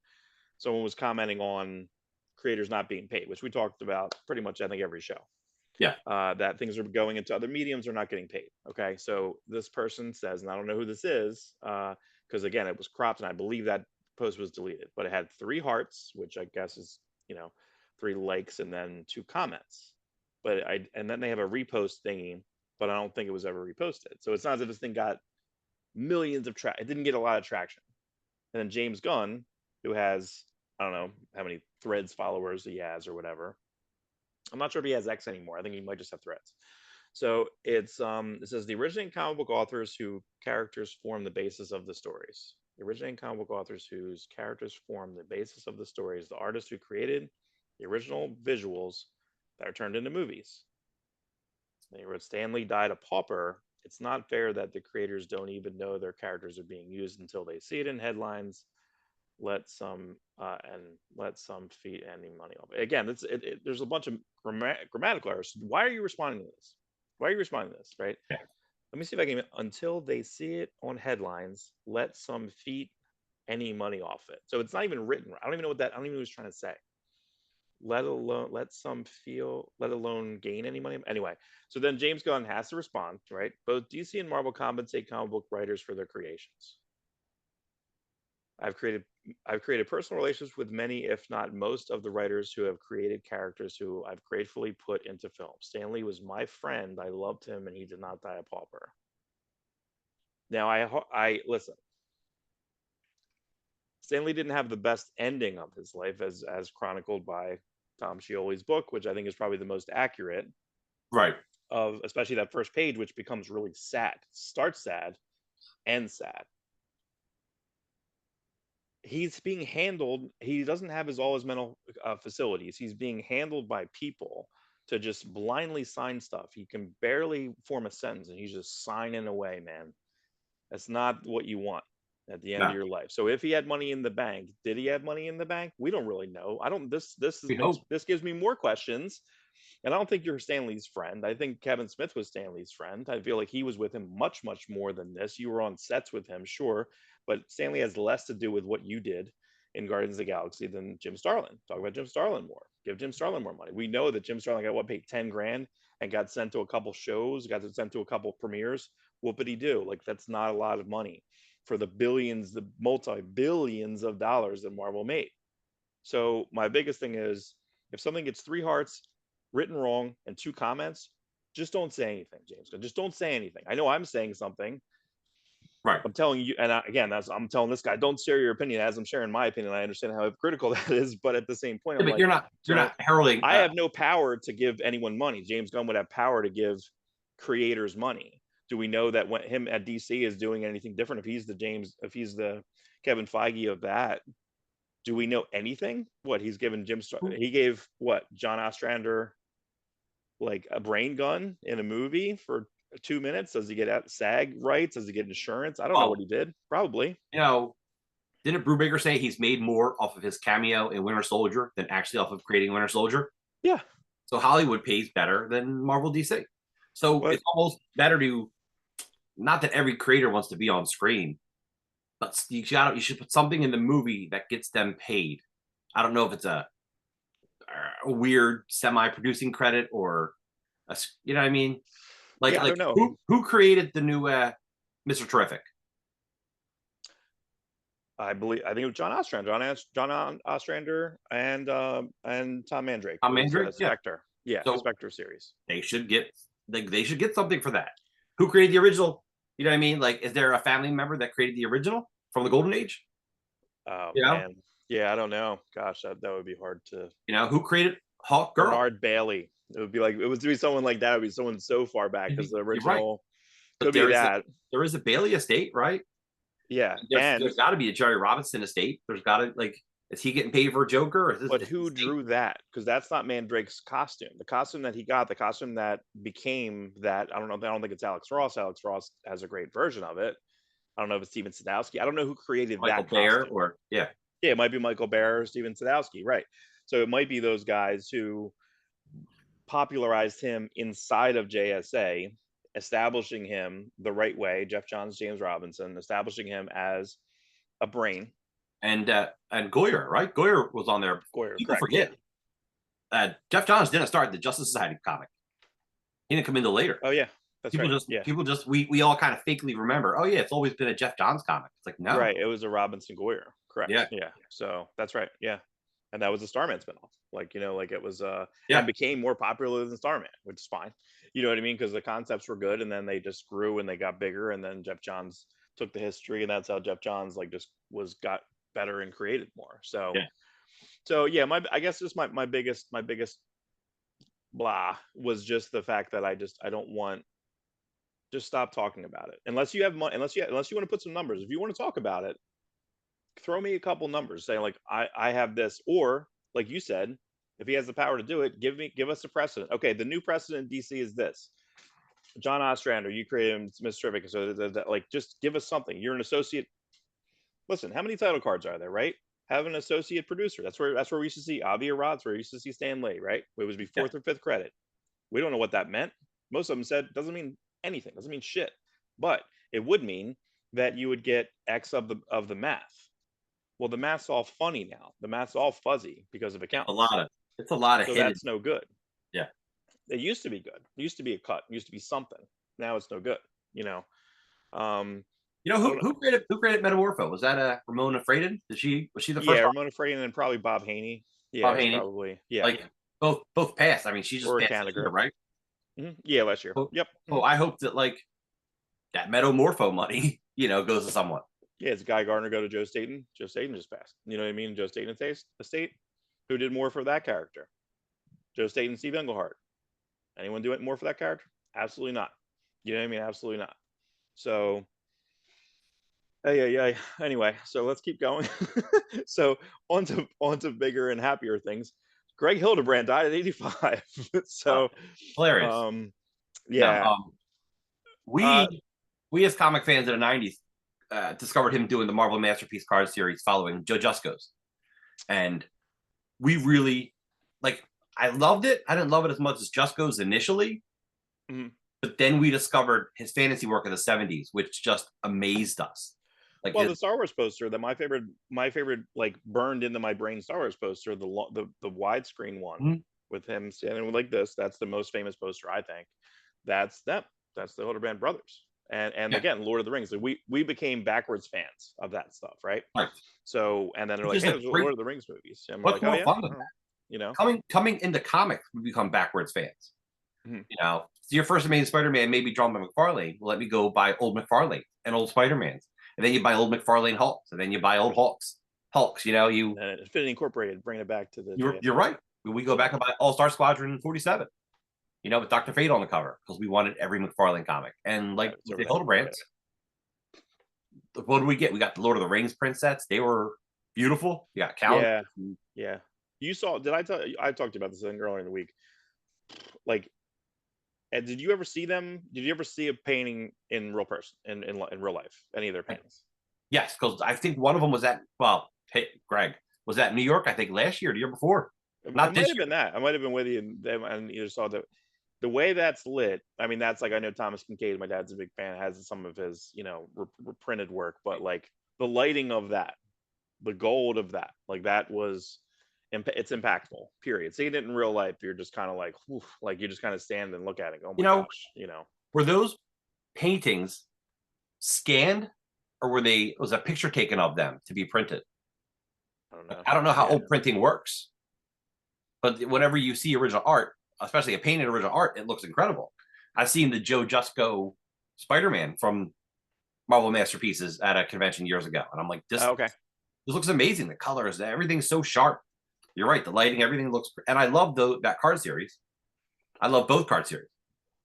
someone was commenting on creators not being paid, which we talked about pretty much, I think, every show. yeah. That things are going into other mediums are not getting paid. Okay, so this person says, and I don't know who this is, because again, it was cropped, and I believe that post was deleted, but it had 3 hearts, which I guess is 3 likes, and then 2 comments. And then they have a repost thingy, but I don't think it was ever reposted. So it's not as if this thing got millions of It didn't get a lot of traction. And then James Gunn, who has, I don't know how many Threads followers he has or whatever. I'm not sure if he has X anymore. I think he might just have Threads. So it says the originating comic book authors whose characters form the basis of the stories. The originating comic book authors whose characters form the basis of the stories, the artists who created the original visuals that are turned into movies. They wrote Stan Lee died a pauper. It's not fair that the creators don't even know their characters are being used until they see it in headlines. Let some feet any money off. Again, there's a bunch of grammatical errors. Why are you responding to this? Why are you responding to this? Right? Yeah. Let me see if I can. Until they see it on headlines, let some feet any money off it. So it's not even written. I don't even know what that. I don't even know what he's trying to say. Let alone gain any money. Anyway, so then James Gunn has to respond. Right? Both DC and Marvel compensate comic book writers for their creations. I've created personal relationships with many, if not most, of the writers who have created characters who I've gratefully put into film. Stan Lee was my friend. I loved him, and he did not die a pauper. Now, I listen. Stan Lee didn't have the best ending of his life, as chronicled by Tom Scioli's book, which I think is probably the most accurate Right. of, especially that first page, which becomes really sad. Starts sad, ends sad. He's being handled. He doesn't have all his mental facilities. He's being handled by people to just blindly sign stuff. He can barely form a sentence, and he's just signing away, man. That's not what you want at the end of No, your life. So if he had money in the bank, did he have money in the bank? We don't really know. I don't. we hope. This gives me more questions. And I don't think you're Stan Lee's friend. I think Kevin Smith was Stan Lee's friend. I feel like he was with him much, much more than this. You were on sets with him, sure, but Stan Lee has less to do with what you did in Guardians of the Galaxy than Jim Starlin. Talk about Jim Starlin more. Give Jim Starlin more money. We know that Jim Starlin got paid 10 grand and got sent to a couple shows, got sent to a couple premieres. What did he do? Like, that's not a lot of money for the billions, the multi-billions of dollars that Marvel made. So my biggest thing is, if something gets 3 hearts, written wrong, and 2 comments, just don't say anything, James. Just don't say anything. I know I'm saying something. Right. I'm telling you, and again, I'm telling this guy, don't share your opinion as I'm sharing my opinion. I understand how critical that is, but at the same point, Yeah, I'm but like, you're not heralding. I have no power to give anyone money. James Gunn would have power to give creators money. Do we know that when him at DC is doing anything different? If he's the Kevin Feige of that, do we know anything? What he's given he gave what John Ostrander like a brain gun in a movie for 2 minutes? Does he get at SAG rights? Does he get insurance? I don't know what he did. Probably. You know, didn't Brubaker say he's made more off of his cameo in Winter Soldier than actually off of creating Winter Soldier? Yeah. So Hollywood pays better than Marvel DC. So it's almost better to, not that every creator wants to be on screen, but you should put something in the movie that gets them paid. I don't know if it's a weird semi-producing credit or you know what I mean? Like, I don't know. Who created the new Mr. Terrific? I think it was John Ostrander, John Ostrander, and Tom Mandrake. Tom Mandrake, Spectre, so Spectre series. They should get something for that. Who created the original? You know what I mean? Like, is there a family member that created the original from the Golden Age? Man, yeah, I don't know. Gosh, that would be hard to. Who created Hawk Girl? Bernard Bailey. It would be someone like that. It would be someone so far back because the original could be that. There is a Bailey estate, right? Yeah, there's got to be a Jerry Robinson estate. There's got to, like, is he getting paid for a Joker? But who drew that? Because that's not Mandrake's costume. The costume that he got, the costume that became that. I don't know. I don't think it's Alex Ross. Alex Ross has a great version of it. I don't know if it's Steven Sadowski. I don't know who created Michael that Bear or yeah, it might be Michael Bear or Steven Sadowski, right? So it might be those guys who popularized him inside of JSA, establishing him the right way. Jeff Johns, James Robinson, establishing him as a brain. And Goyer, right? Goyer was on there. Goyer, people forget. Jeff Johns didn't start the Justice Society comic. He didn't come into later. Oh yeah, that's people right. People just we all kind of fakely remember. Oh yeah, it's always been a Jeff Johns comic. It's like, no, right? It was a Robinson Goyer, correct? Yeah. So that's right. Yeah, and that was a Starman spinoff. Like, it was and became more popular than Starman, which is fine. You know what I mean? Because the concepts were good, and then they just grew and they got bigger, and then Jeff Johns took the history, and that's how Jeff Johns got better and created more. So I guess just my biggest blah was just the fact that I don't want, just stop talking about it unless you have money, unless you want to put some numbers. If you want to talk about it, throw me a couple numbers, say like I have this, or like you said, if he has the power to do it, give us a precedent. Okay, the new precedent in DC is this: John Ostrander, you created Mr. Terrific, so like just give us something. You're an associate. Listen, how many title cards are there, right? Have an associate producer. That's where we used to see Avi Arad. That's where we used to see Stan Lee, right? It was be fourth or fifth credit. We don't know what that meant. Most of them said doesn't mean anything, doesn't mean shit. But it would mean that you would get X of the math. Well, the math's all funny now. The math's all fuzzy because of accountants. It's a lot of so that's no good. Yeah. It used to be good. It used to be a cut. It used to be something. Now it's no good. Who created Metamorpho? Was that Ramona Fradon? Was she the first? Yeah, Ramona Fradon and probably Bob Haney. Yeah, Bob Haney. Probably. Yeah. Like both passed. I mean, she just passed Canada, right? Mm-hmm. Yeah, last year. Yep. Oh, I hope that like that Metamorpho money, goes to someone. Yeah, it's Guy Gardner go to Joe Staten. Joe Staten just passed. You know what I mean? Joe Staten estate. Who did more for that character? Joe Staten, Steve Englehart. Anyone do it more for that character? Absolutely not. You know what I mean? Absolutely not. So, anyway, so let's keep going. So on to bigger and happier things. Greg Hildebrand died at 85. So hilarious. Yeah. We as comic fans in the 90s discovered him doing the Marvel Masterpiece card series following Joe Jusko's. And we really, I loved it. I didn't love it as much as Jusko's initially. Mm-hmm. But then we discovered his fantasy work in the 70s, which just amazed us. The Star Wars poster, that my favorite, like burned into my brain Star Wars poster, the widescreen one with him standing like this. That's the most famous poster, I think. That's them. That's the Hildebrand brothers. And again, Lord of the Rings. We became backwards fans of that stuff, right? So, and then they're like, hey, there's Lord of the Rings movies. And what's more fun than that? Coming into comics, we become backwards fans. So your first Amazing Spider-Man may be drawn by McFarlane. Well, let me go buy old McFarlane and old Spider-Mans. And then you buy old McFarlane Hulks, and then you buy old Hulks. Infinity Incorporated, bring it back to the. You're right. We go back and buy All Star Squadron 47. With Dr. Fate on the cover because we wanted every McFarlane comic. And the Hildebrands, what do we get? We got the Lord of the Rings print sets. They were beautiful. You got Cal. Yeah. You saw? Did I tell you? I talked about this thing earlier in the week. Like, And did you ever see them? Did you ever see a painting in real person, in real life? Any of their paintings? Yes, because I think one of them was at, well, hey, Greg, was at New York, I think last year, the year before. It Not might this have year. been that. I might have been with you and you saw the way that's lit. I mean, that's like, I know Thomas Kincaid, my dad's a big fan, has some of his, reprinted work, but like the lighting of that, the gold of that, like that was, it's impactful, period. Seeing it in real life, you're just kind of like, whew, like you just kind of stand and look at it, oh You my know, gosh. were those paintings scanned, or was a picture taken of them to be printed? I don't know. I don't know how Yeah. old printing works, but whenever you see original art, especially a painted original art, it looks incredible. I've seen the Joe Jusko Spider-Man from Marvel Masterpieces at a convention years ago, and I'm like, this Okay. looks amazing. The colors, everything's so sharp. You're right, the lighting, everything looks, and I love that card series. I love both card series,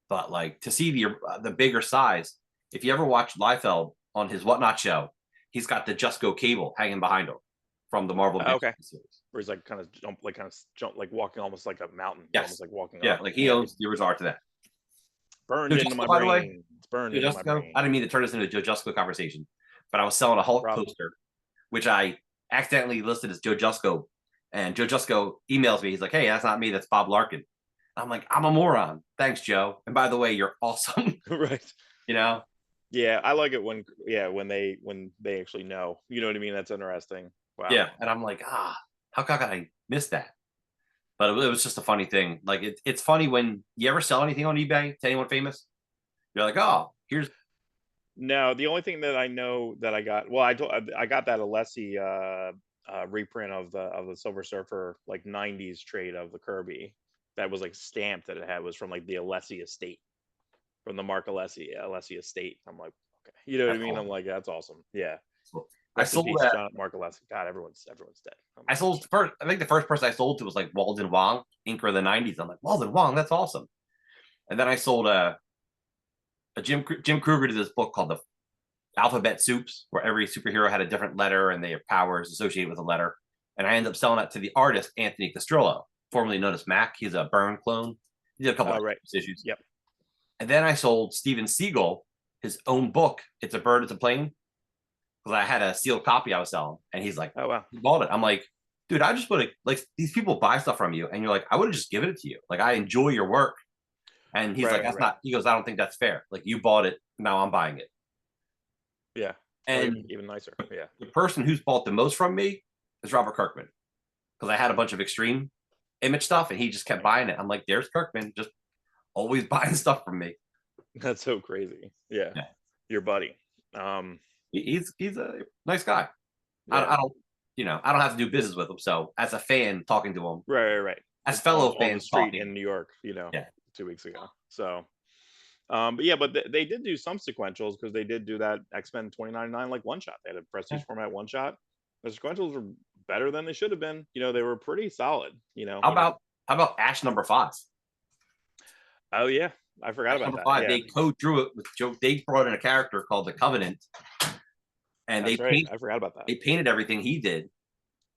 but like to see the bigger size. If you ever watch Liefeld on his Whatnot show, he's got the Jusko cable hanging behind him from the Marvel Okay. series. Where he's like kind of jump, like walking almost like a mountain. Yes. Almost like walking Yeah, up. like he owns the original art to that. Burned Joe into Jusko, my by the way, brain. It's burned Joe into my Jusko, brain. I didn't mean to turn this into a Joe Jusko conversation, but I was selling a Hulk poster, which I accidentally listed as Joe Jusko, and Joe Jusko emails me. He's like, "Hey, that's not me. That's Bob Larkin." I'm like, "I'm a moron. Thanks, Joe. And by the way, you're awesome." Right. You know? Yeah, I like it when they actually know. You know what I mean? That's interesting. Wow. Yeah, and I'm like, how could I miss that? But it was just a funny thing. Like it's funny when you ever sell anything on eBay to anyone famous. You're like, oh, here's. No, the only thing that I know that I got, well, I got that Alessi reprint of the Silver Surfer, like 90s trade of the Kirby that was like stamped, that it had was from like the Alessi estate, from the Mark Alessi estate. I'm like, okay, you know what I mean? Cool. I'm like, that's awesome. Yeah. I Rest in sold peace, that. John Mark Alessi. God, everyone's dead. Oh I sold first. I think the first person I sold to was like Walden Wong, inker of the '90s. I'm like, Walden Wong, that's awesome. And then I sold a Jim Kruger did this book called the Alphabet Soups, where every superhero had a different letter and they have powers associated with a letter. And I ended up selling that to the artist Anthony Castrillo, formerly known as Mac. He's a Byrne clone. He did a couple of issues. Yep. And then I sold Steven Siegel his own book. It's a bird, it's a plane. Because I had a sealed copy I was selling, and he's like, "Oh wow, he bought it." I'm like, dude, I just would like these people buy stuff from you, and you're like, I would have just given it to you. Like, I enjoy your work. And he's like, that's not. He goes, I don't think that's fair. Like, you bought it, now I'm buying it. Yeah, and even nicer. Yeah, the person who's bought the most from me is Robert Kirkman, because I had a bunch of Extreme Image stuff, and he just kept buying it. I'm like, there's Kirkman, just always buying stuff from me. That's so crazy. Yeah. Your buddy. He's a nice guy. Yeah. I don't have to do business with him. So as a fan talking to him, right. As fellow on fans the street talking in New York, 2 weeks ago. So, but they did do some sequentials, because they did do that X-Men 2099 like one shot. They had a prestige format one shot. The sequentials were better than they should have been. They were pretty solid. How about Ash #5? Oh yeah, I forgot Ash about that. #5. Yeah. They co-drew it with Joe. They brought in a character called the Covenant, and I forgot about that. They painted everything he did,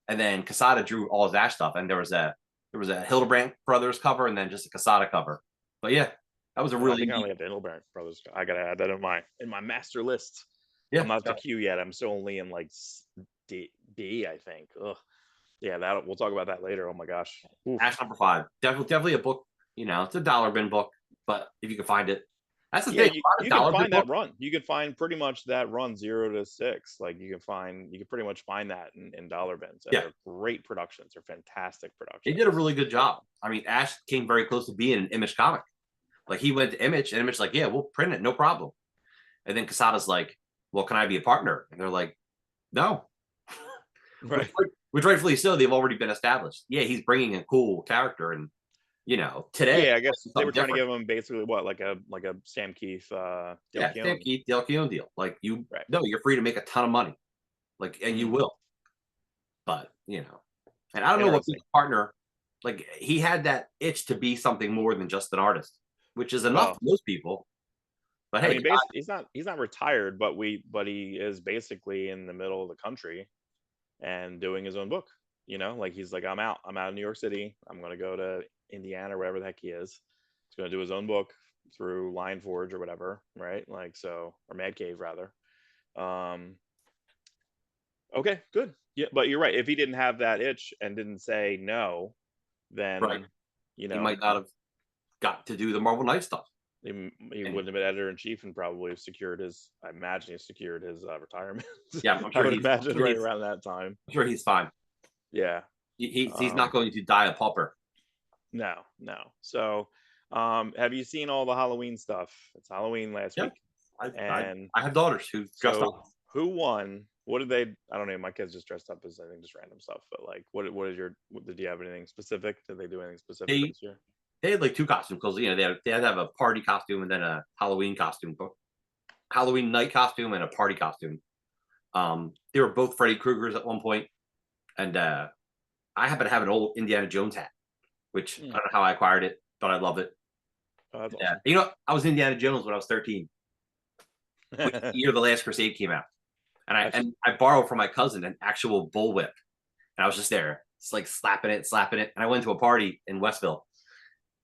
and then Quesada drew all his Ash stuff. And there was a Hildebrandt Brothers cover, and then just a Quesada cover. But yeah, that was a really. I think I only have the Hildebrandt Brothers. I gotta add that in my master list. Yeah, I'm not the Q yet. I'm still only in like D, I think. Ugh. Yeah, we'll talk about that later. Oh my gosh. Oof. Ash #5. Definitely a book. It's a dollar bin book, but if you can find it, that's the thing. You can find that run. You can find pretty much that run 0 to 6. Like you can pretty much find that in dollar bins. And they're great productions. They're fantastic productions. They did a really good job. I mean, Ash came very close to being an Image comic. Like he went to Image, and Image like, yeah, we'll print it, no problem. And then Quesada's like, well, can I be a partner? And they're like, no. Right. Which rightfully so, they've already been established. Yeah, he's bringing a cool character, and today. Yeah, I guess they were trying to give him basically what, like a Sam Keith, Dale Keown. Sam Keith, Dale Keown deal. Like no, you're free to make a ton of money, like, and you will. But and I don't know what partner. Like he had that itch to be something more than just an artist, which is enough for most people. But hey, he's not retired, but he is basically in the middle of the country and doing his own book. Like he's like, I'm out of New York City. I'm gonna go to Indiana, or wherever the heck he is. He's gonna do his own book, through Lion Forge or whatever, right? Like so, or Mad Cave rather. Okay, good. Yeah, but you're right. If he didn't have that itch and didn't say no, then Right. you He know might not have got to do the Marvel Knight stuff. he And wouldn't have been editor in chief and probably secured his. I imagine he secured his retirement. yeah, I'm I sure would he's imagine right around that time. I'm sure he's fine. Yeah. He's not going to die a pauper. No, no. So, have you seen all the Halloween stuff? It's Halloween last Yeah. week, I, I and I have daughters who dressed so up. who won? What did they? I don't know. My kids just dressed up as I think just random stuff. But like, what is your? Did you have anything specific? Did they do anything specific They this year? they had like two costumes because they had to have a party costume and then a Halloween costume, Halloween night costume and a party costume. They were both Freddy Kruegers at one point, and I happen to have an old Indiana Jones hat, which I don't know how I acquired it, but I love it. Oh, that's Yeah, awesome. I was Indiana Jones when I was 13, which the year The Last Crusade came out, and I borrowed from my cousin an actual bullwhip, and I was just there, it's like slapping it, and I went to a party in Westville,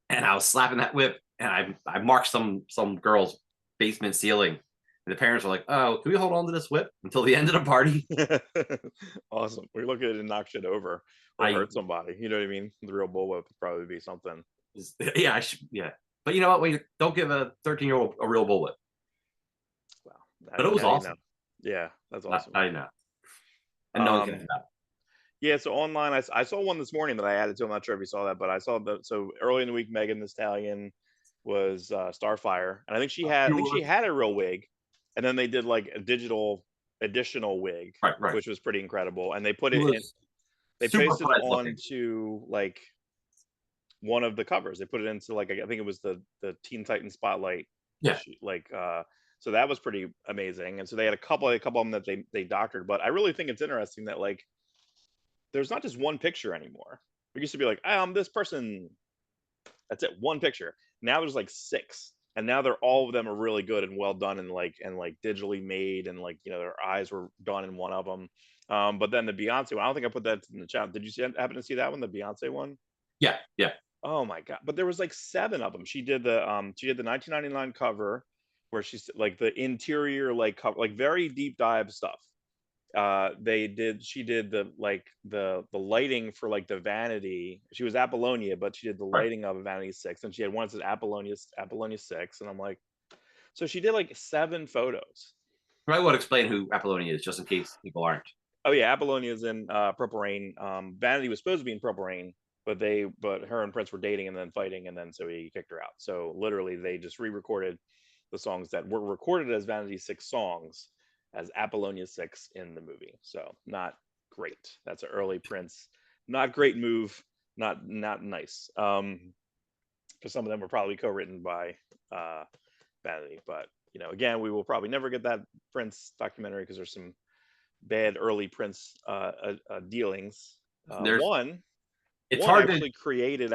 and I was slapping that whip, and I marked some girl's basement ceiling. And the parents were like, "Oh, can we hold on to this whip until the end of the party?" Awesome. We're looking at it and knock shit over or I hurt somebody. You know what I mean? The real bullwhip would probably be something. yeah, yeah. But you know what? Wait, don't give a 13-year-old a real bullwhip. Wow. But it was Now you know. awesome. Yeah, that's awesome. I know. And no one can have that. Yeah, so online, I saw one this morning that I added to. I'm not sure if you saw that, but I saw so early in the week, Megan Thee Stallion was Starfire, and I think she had a real wig, and then they did like a digital additional wig, Right. which was pretty incredible, and they put It it in. was They super pasted it prize looking. onto like one of the covers. They put it into like I think it was the Teen Titan Spotlight. Yeah. Like so that was pretty amazing, and so they had a couple of them that they doctored, but I really think it's interesting that like there's not just one picture anymore. We used to be like, this person. That's it, one picture. Now there's like six, and now they're all of them are really good and well done and like digitally made and like their eyes were done in one of them. But then the Beyonce one, I don't think I put that in the chat. Did you happen to see that one, the Beyonce one? Yeah. Oh my god! But there was like seven of them. She did the 1999 cover where she's like the interior like cover like very deep dive stuff. She did the like the lighting for like the Vanity. She was Apollonia, but she did the Right. lighting of a Vanity 6, and she had one that said Apollonia 6, and I'm like, so she did like 7 photos. I would explain who Apollonia is just in case people aren't. Oh yeah, Apollonia is in Purple Rain. Vanity was supposed to be in Purple Rain, but her and Prince were dating and then fighting, and then so he kicked her out. So literally, they just re-recorded the songs that were recorded as Vanity 6 songs as Apollonia 6 in the movie. So not great. That's an early Prince, not great move, not nice. Because some of them were probably co-written by Vanity, but again, we will probably never get that Prince documentary because there's some bad early Prince dealings. One Hard actually created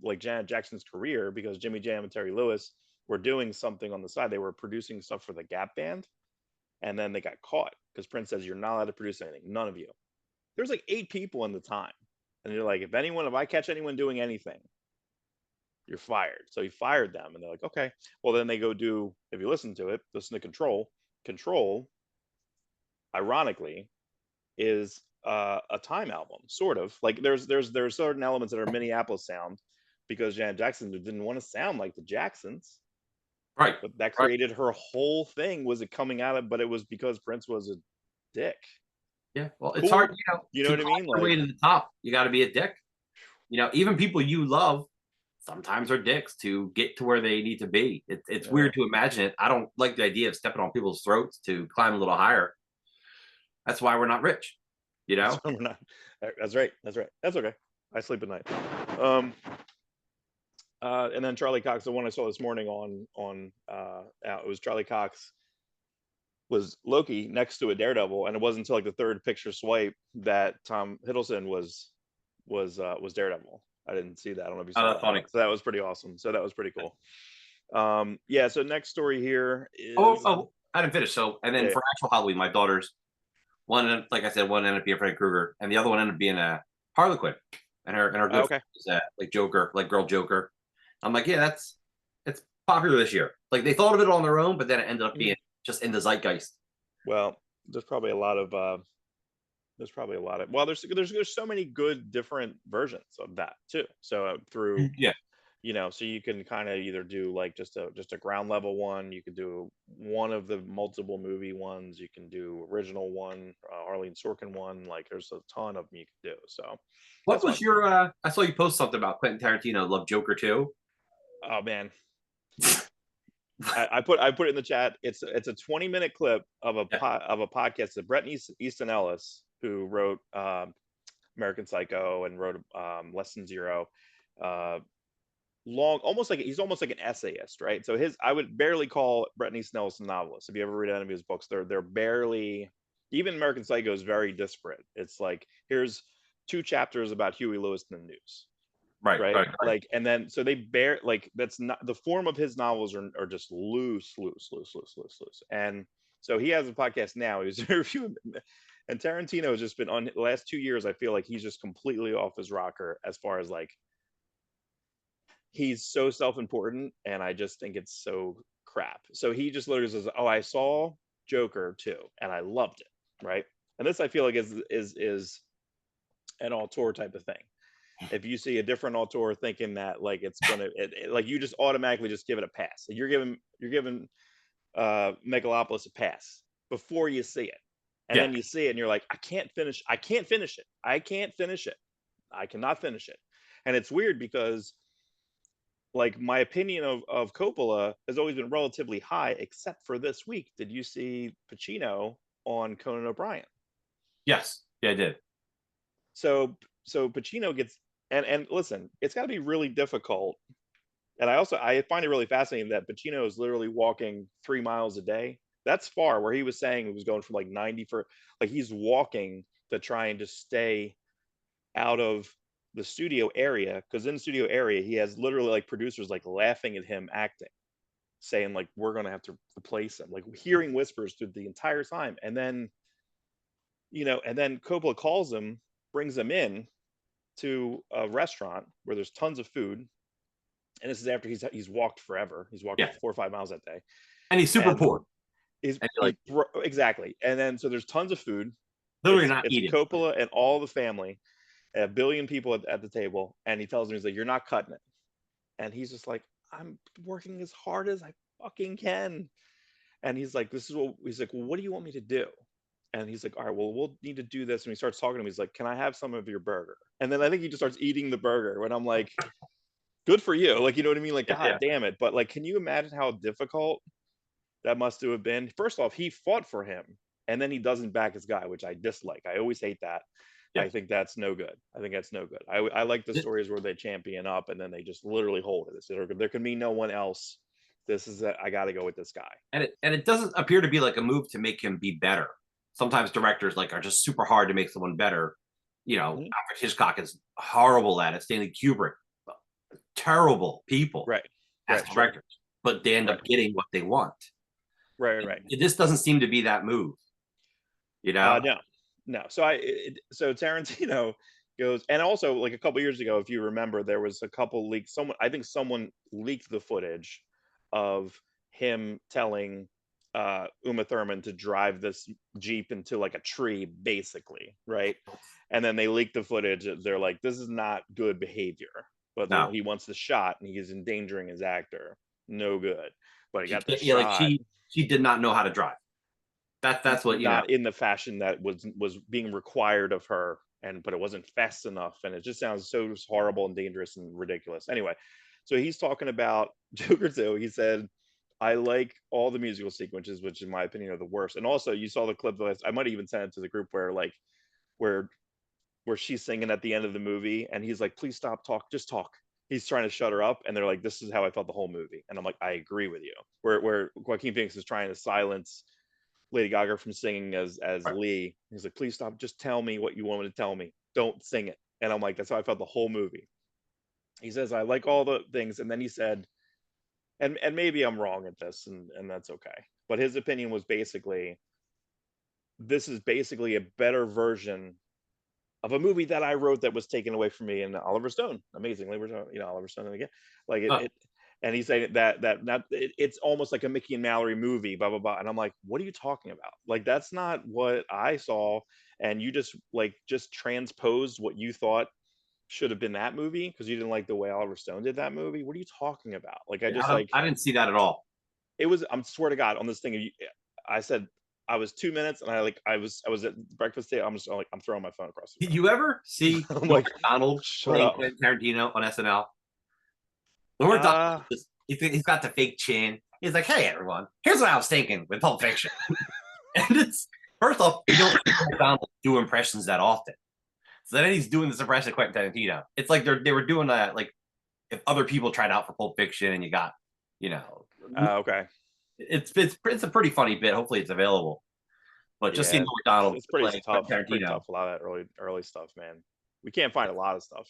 like Janet Jackson's career because Jimmy Jam and Terry Lewis were doing something on the side. They were producing stuff for the Gap Band, and then they got caught because Prince says you're not allowed to produce anything. None of you. There's like 8 people in the time, and they're like, if I catch anyone doing anything, you're fired. So he fired them, and they're like, okay. Well, then they go do. If you listen to Control. Control, ironically, is a Time album, sort of. Like there's certain elements that are Minneapolis sound because Janet Jackson didn't want to sound like the Jacksons. Right. But that created her whole thing. Was it coming out of? But it was because Prince was a dick. Yeah. Well, it's hard, You know what I mean? Like, way to the top, you got to be a dick. Even people you love sometimes are dicks to get to where they need to be. It's weird to imagine it. I don't like the idea of stepping on people's throats to climb a little higher. That's why we're not rich. We're not. That's right. That's okay. I sleep at night. And then Charlie Cox, the one I saw this morning on it was Charlie Cox was Loki next to a Daredevil, and it wasn't until like the third picture swipe that Tom Hiddleston was Daredevil. I didn't see that. I don't know if you saw that. Funny. So that was pretty awesome. So that was pretty cool. Yeah. So next story here is. I didn't finish. So and then for actual Halloween, my daughters, one, like I said, one ended up being Freddy Krueger, and the other one ended up being a Harley Quinn, and her good friend was like Joker, like girl Joker. I'm like, yeah, it's popular this year. Like they thought of it on their own, but then it ended up being just in the zeitgeist. Well, there's probably a lot of well, there's so many good different versions of that too. So through Yeah. so you can kind of either do like just a ground level one. You could do one of the multiple movie ones. You can do original one, Arlene Sorkin one. Like there's a ton of them you can do. So What that's was fun. your? I saw you post something about Quentin Tarantino loved Joker too. Oh man, I put it in the chat. It's a 20-minute clip of a podcast that Brett Easton Ellis, who wrote American Psycho and wrote Less Than Zero. Long, he's almost like an essayist, right? So I would barely call Brett Easton Ellis a novelist. If you ever read any of his books, they're barely, even American Psycho is very disparate. It's like, here's 2 chapters about Huey Lewis in the news. Right. Like, and then so they like, that's not the form of his novels are just loose. And so he has a podcast now. He's interviewing, and Tarantino has just been on the last 2 years. I feel like he's just completely off his rocker as far as like, he's so self-important, and I just think it's so crap. So he just literally says, "Oh, I saw Joker too, and I loved it." Right. And this I feel like is an auteur type of thing. If you see a different auteur thinking that like it's gonna like, you just automatically just give it a pass. You're giving Megalopolis a pass before you see it, and then you see it and you're like, I can't finish it. I cannot finish it. And it's weird because like my opinion of Coppola has always been relatively high, except for this week. Did you see Pacino on Conan O'Brien? Yes. Yeah, I did. So Pacino gets, and listen, it's got to be really difficult. And I find it really fascinating that Pacino is literally walking 3 miles a day. That's far, where he was saying he was going from like 90 for, like, he's walking to try and just stay out of the studio area, because in the studio area he has literally like producers like laughing at him acting, saying like, we're gonna have to replace him, like hearing whispers through the entire time. And then Coppola calls him, brings him in to a restaurant where there's tons of food, and this is after he's walked forever. He's walked 4 or 5 miles that day, and he's super poor. Exactly. And then so there's tons of food. Literally not eating. Coppola and all the family, a billion people at the table, and he tells him, he's like, "You're not cutting it." And he's just like, "I'm working as hard as I fucking can." And he's like, well, "What do you want me to do?" And he's like, "All right, well, we'll need to do this." And he starts talking to him. He's like, "Can I have some of your burger?" And then I think he just starts eating the burger. When I'm like, good for you. Like, you know what I mean? Like, God damn it. But like, can you imagine how difficult that must have been? First off, he fought for him, and then he doesn't back his guy, which I dislike. I always hate that. I think that's no good. I like the stories where they champion up and then they just literally hold it. There can be no one else. I got to go with this guy. And it doesn't appear to be like a move to make him be better. Sometimes directors like are just super hard to make someone better. Alfred Hitchcock is horrible at it. Stanley Kubrick, terrible people, as directors, but they end up getting what they want. Right. This doesn't seem to be that move. No. So Tarantino goes, and also like a couple years ago, if you remember, there was a couple leaks. Someone leaked the footage of him telling Uma Thurman to drive this Jeep into like a tree, basically, right? And then they leaked the footage. They're like, this is not good behavior. But he wants the shot, and he's endangering his actor. No good. But he got the shot. Like she did not know how to drive. That's what not in the fashion that was being required of her, but it wasn't fast enough, and it just sounds so horrible and dangerous and ridiculous. Anyway, so he's talking about Joker 2. He said, "I like all the musical sequences, which in my opinion are the worst." And also, you saw the clip that I might even send it to the group where she's singing at the end of the movie, and he's like, "Please stop, just talk." He's trying to shut her up, and they're like, "This is how I felt the whole movie." And I'm like, I agree with you. Where Joaquin Phoenix is trying to silence Lady Gaga from singing as Lee. He's like, "Please stop. Just tell me what you want me to tell me. Don't sing it." And I'm like, that's how I felt the whole movie. He says, "I like all the things." And then he said, and maybe I'm wrong at this, and that's okay. But his opinion was basically, this is basically a better version of a movie that I wrote that was taken away from me. And Oliver Stone, amazingly, we're talking, Oliver Stone again. Like And he's saying it's almost like a Mickey and Mallory movie, blah blah blah. And I'm like, what are you talking about? Like, that's not what I saw. And you just transposed what you thought should have been that movie because you didn't like the way Oliver Stone did that movie. What are you talking about? Like, I didn't see that at all. it was. I'm swear to God on this thing. I said I was 2 minutes, and I was at breakfast table. I'm just like, I'm throwing my phone across the Did room. you ever see I'm Norm like, Macdonald shut playing up. Quentin Tarantino on SNL? Norm Macdonald he's got the fake chin. He's like, "Hey everyone, here's what I was thinking with Pulp Fiction." And it's first off, you don't see Norm Macdonald do impressions that often. So then he's doing this impression of Quentin Tarantino. It's like they were doing that, like if other people tried out for Pulp Fiction and you got, Okay. It's a pretty funny bit. Hopefully it's available. But just seeing McDonald it's pretty play tough. Tarantino. Pretty tough. A lot of that early stuff, man. We can't find a lot of stuff.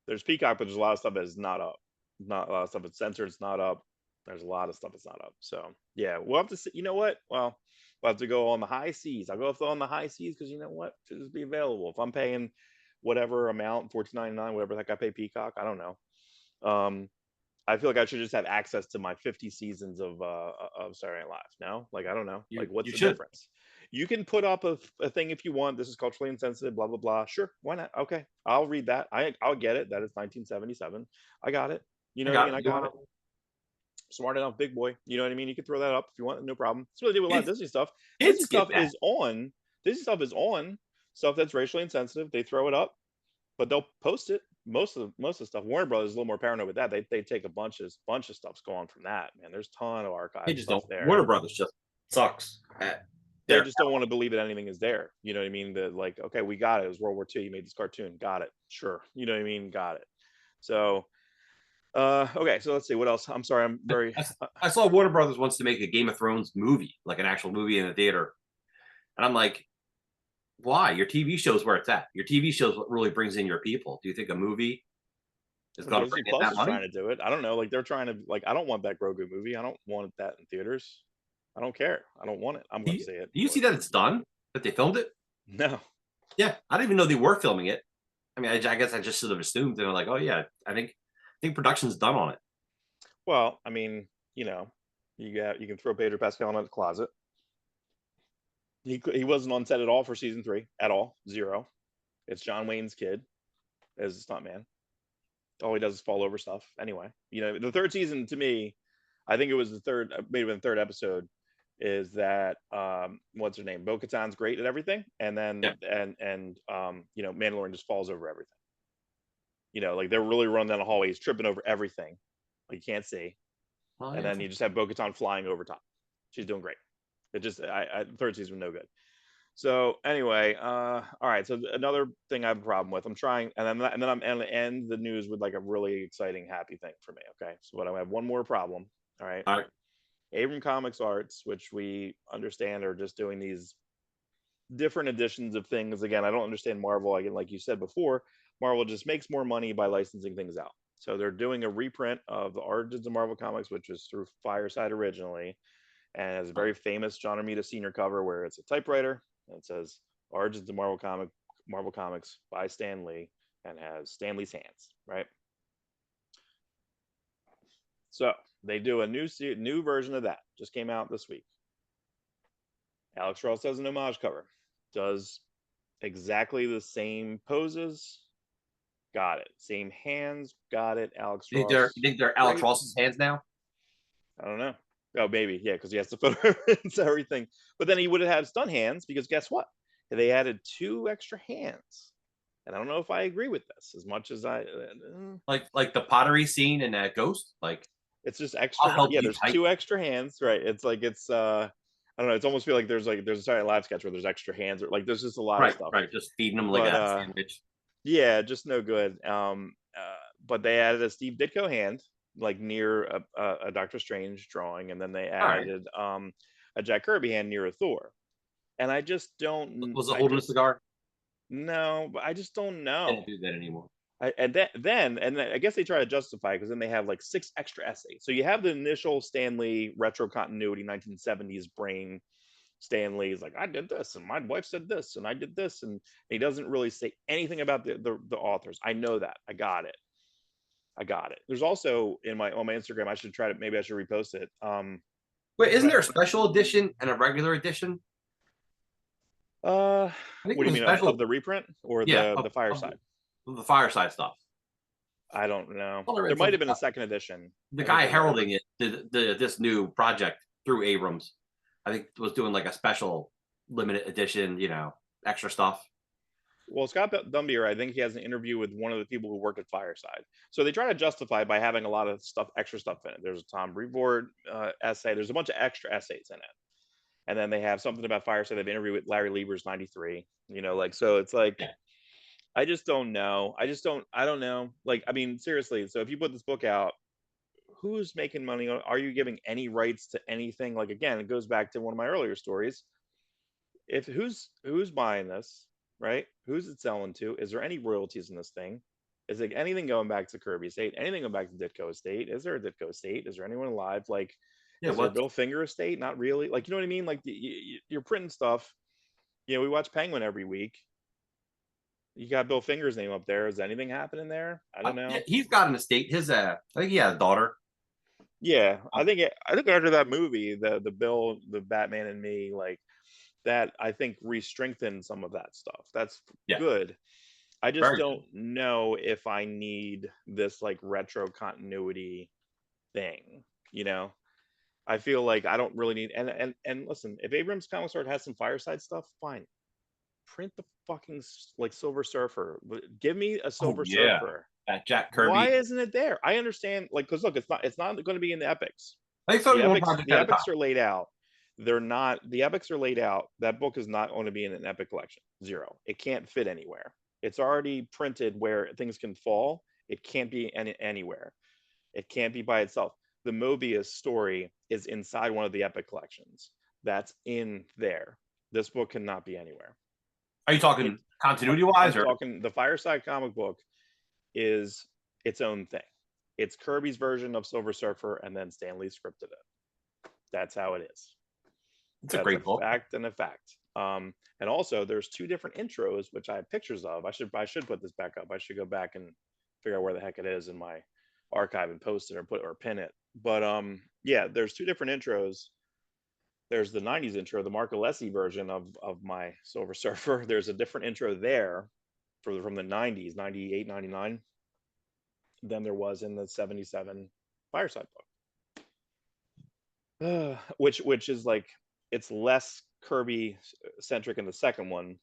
There's Peacock, but there's a lot of stuff that is not up. Not a lot of stuff that's censored. It's not up. There's a lot of stuff that's not up. So yeah, we'll have to see. You know what? Well, we'll have to go on the high seas. I'll go on the high seas because you know what? Should just be available. If I'm paying whatever amount, $14.99, whatever the heck I pay Peacock, I don't know. I feel like I should just have access to my 50 seasons of Saturday Night Live. No, like I don't know. Like what's the difference? You can put up a thing if you want. This is culturally insensitive. Blah blah blah. Sure, why not? Okay, I'll read that. I'll get it. That is 1977. I got it. You know what I mean? I got it. Smart enough, big boy. You know what I mean? You can throw that up if you want. No problem. It's what I do with a lot of Disney stuff. Disney stuff is on. Disney stuff is on stuff that's racially insensitive. They throw it up, but they'll post it. Most of the stuff. Warner Brothers is a little more paranoid with that. They take a bunch of stuff's going from that. Man, there's a ton of archive stuff there. Warner Brothers just sucks at. They just don't want to believe that anything is there. You know what I mean? That like, okay, we got it. It was World War II. You made this cartoon. Got it. Sure. You know what I mean? Got it. So, okay. So let's see what else. I'm sorry. I'm very. I saw Warner Brothers wants to make a Game of Thrones movie, like an actual movie in the theater, and I'm like, why? Your TV show's where it's at. Your TV show's what really brings in your people. Do you think a movie is going to bring in that money? Trying to do it. I don't know. Like they're trying to. Like I don't want that Grogu movie. I don't want that in theaters. I don't care. I don't want it. I'm going to see it. Do you see that it's done? That they filmed it? No. Yeah, I didn't even know they were filming it. I mean, I guess I just sort of assumed they were like, oh yeah, I think production's done on it. Well, I mean, you can throw Pedro Pascal into the closet. He wasn't on set at all for season 3 at all. 0. It's John Wayne's kid as a stuntman. All he does is fall over stuff. Anyway, the third season to me, I think it was the third, maybe the third episode, is that what's her name? Bo-Katan's great at everything, and then Mandalorian just falls over everything. Like they're really running down the hallway, he's tripping over everything, like you can't see, and then you just have Bo-Katan flying over top. She's doing great. It just, third season was no good. So anyway, all right. So another thing I have a problem with, I'm trying, and then I'm going to end the news with like a really exciting, happy thing for me. Okay. So I have one more problem. All right. All right. Abram Comics Arts, which we understand are just doing these different editions of things. Again, I don't understand Marvel. Again, like you said before, Marvel just makes more money by licensing things out. So they're doing a reprint of the Origins of Marvel Comics, which was through Fireside originally, and has a very famous John Romita Sr. cover where it's a typewriter and it says Origins of Marvel Comics by Stan Lee, and has Stan Lee's hands, right? So they do a new version of that. Just came out this week. Alex Ross does an homage cover. Does exactly the same poses. Got it. Same hands. Got it. Alex Ross. You think they're Alex Ross's hands now? I don't know. Oh, maybe. Yeah, because he has to put into everything. But then he would have had stunt hands because guess what? They added 2 extra hands. And I don't know if I agree with this as much as I... like the pottery scene in Ghost? Like... It's just extra. Yeah, there's 2 extra hands, right? It's like I don't know. It's almost feel like there's a Saturday Night Live sketch where there's extra hands, or like there's just a lot of stuff. Right, just feeding them like a sandwich. Yeah, just no good. But they added a Steve Ditko hand, like near a Doctor Strange drawing, and then they added a Jack Kirby hand near a Thor. And I just don't. Was it holding a cigar? No, but I just don't know. They don't do that anymore. And then I guess they try to justify because then they have like 6 extra essays. So you have the initial Stan Lee retro continuity 1970s brain. Stan Lee's like, I did this and my wife said this and I did this, and he doesn't really say anything about the authors. I know that. I got it. I got it. There's also on my Instagram. I should try to, maybe I should repost it. Wait, isn't there a special edition and a regular edition? Uh, I think what do there's you a mean special. of the reprint or Yeah, the Fireside? Of the Fireside stuff. I don't know. Well, There might have been a second edition. The I think guy you're right. heralding it, this new project through Abrams, I think was doing like a special limited edition, you know, extra stuff. Well, Scott Dumbier, I think he has an interview with one of the people who worked at Fireside. So they try to justify by having a lot of stuff, extra stuff in it. There's a Tom Brevoort essay. There's a bunch of extra essays in it. And then they have something about Fireside. They've interviewed with Larry Lieber's 93. You know, like, so it's like, Yeah. I just don't know. I don't know. Like, I mean, seriously. So if you put this book out, who's making money? Are you giving any rights to anything? Like, again, it goes back to one of my earlier stories. If who's buying this, right? Who's it selling to? Is there any royalties in this thing? Is it anything going back to Kirby Estate? Anything going back to Ditko Estate? Is there a Ditko Estate? Is there anyone alive? Like, Yeah, is there a Bill Finger Estate? Not really. Like, you know what I mean? Like, you're printing stuff. You know, we watch Penguin every week. You got Bill Finger's name up there. Is anything happening there? I don't know. He's got an estate. His I think he had a daughter. Yeah, I think after that movie, the Batman and Me, like that, I think re-strengthened some of that stuff. That's good. I just don't know if I need this like retro continuity thing, you know. I feel like I don't really need, and listen, if Abrams Comics Art has some Fireside stuff, fine. Print the fucking like Silver Surfer. Give me a Silver Surfer. That Jack Kirby. Why isn't it there? I understand, like, because look, it's not going to be in the epics. I think so. The epics are laid out. They're not. The epics are laid out. That book is not going to be in an epic collection. Zero. It can't fit anywhere. It's already printed where things can fall. It can't be anywhere. It can't be by itself. The Mobius story is inside one of the epic collections. That's in there. This book cannot be anywhere. Are you talking continuity wise, or talking the Fireside comic book is its own thing? It's Kirby's version of Silver Surfer, and then Stan Lee scripted it. That's how it is. It's a great book. Fact and a fact. And also, there's two different intros which I have pictures of. I should put this back up. I should go back and figure out where the heck it is in my archive and post it or pin it. But yeah, there's two different intros. There's the 90s intro, the Mark Alessi version of my Silver Surfer. There's a different intro there from the 90s, 98, 99, than there was in the 77 Fireside book. Which is like, it's less Kirby centric in the second one,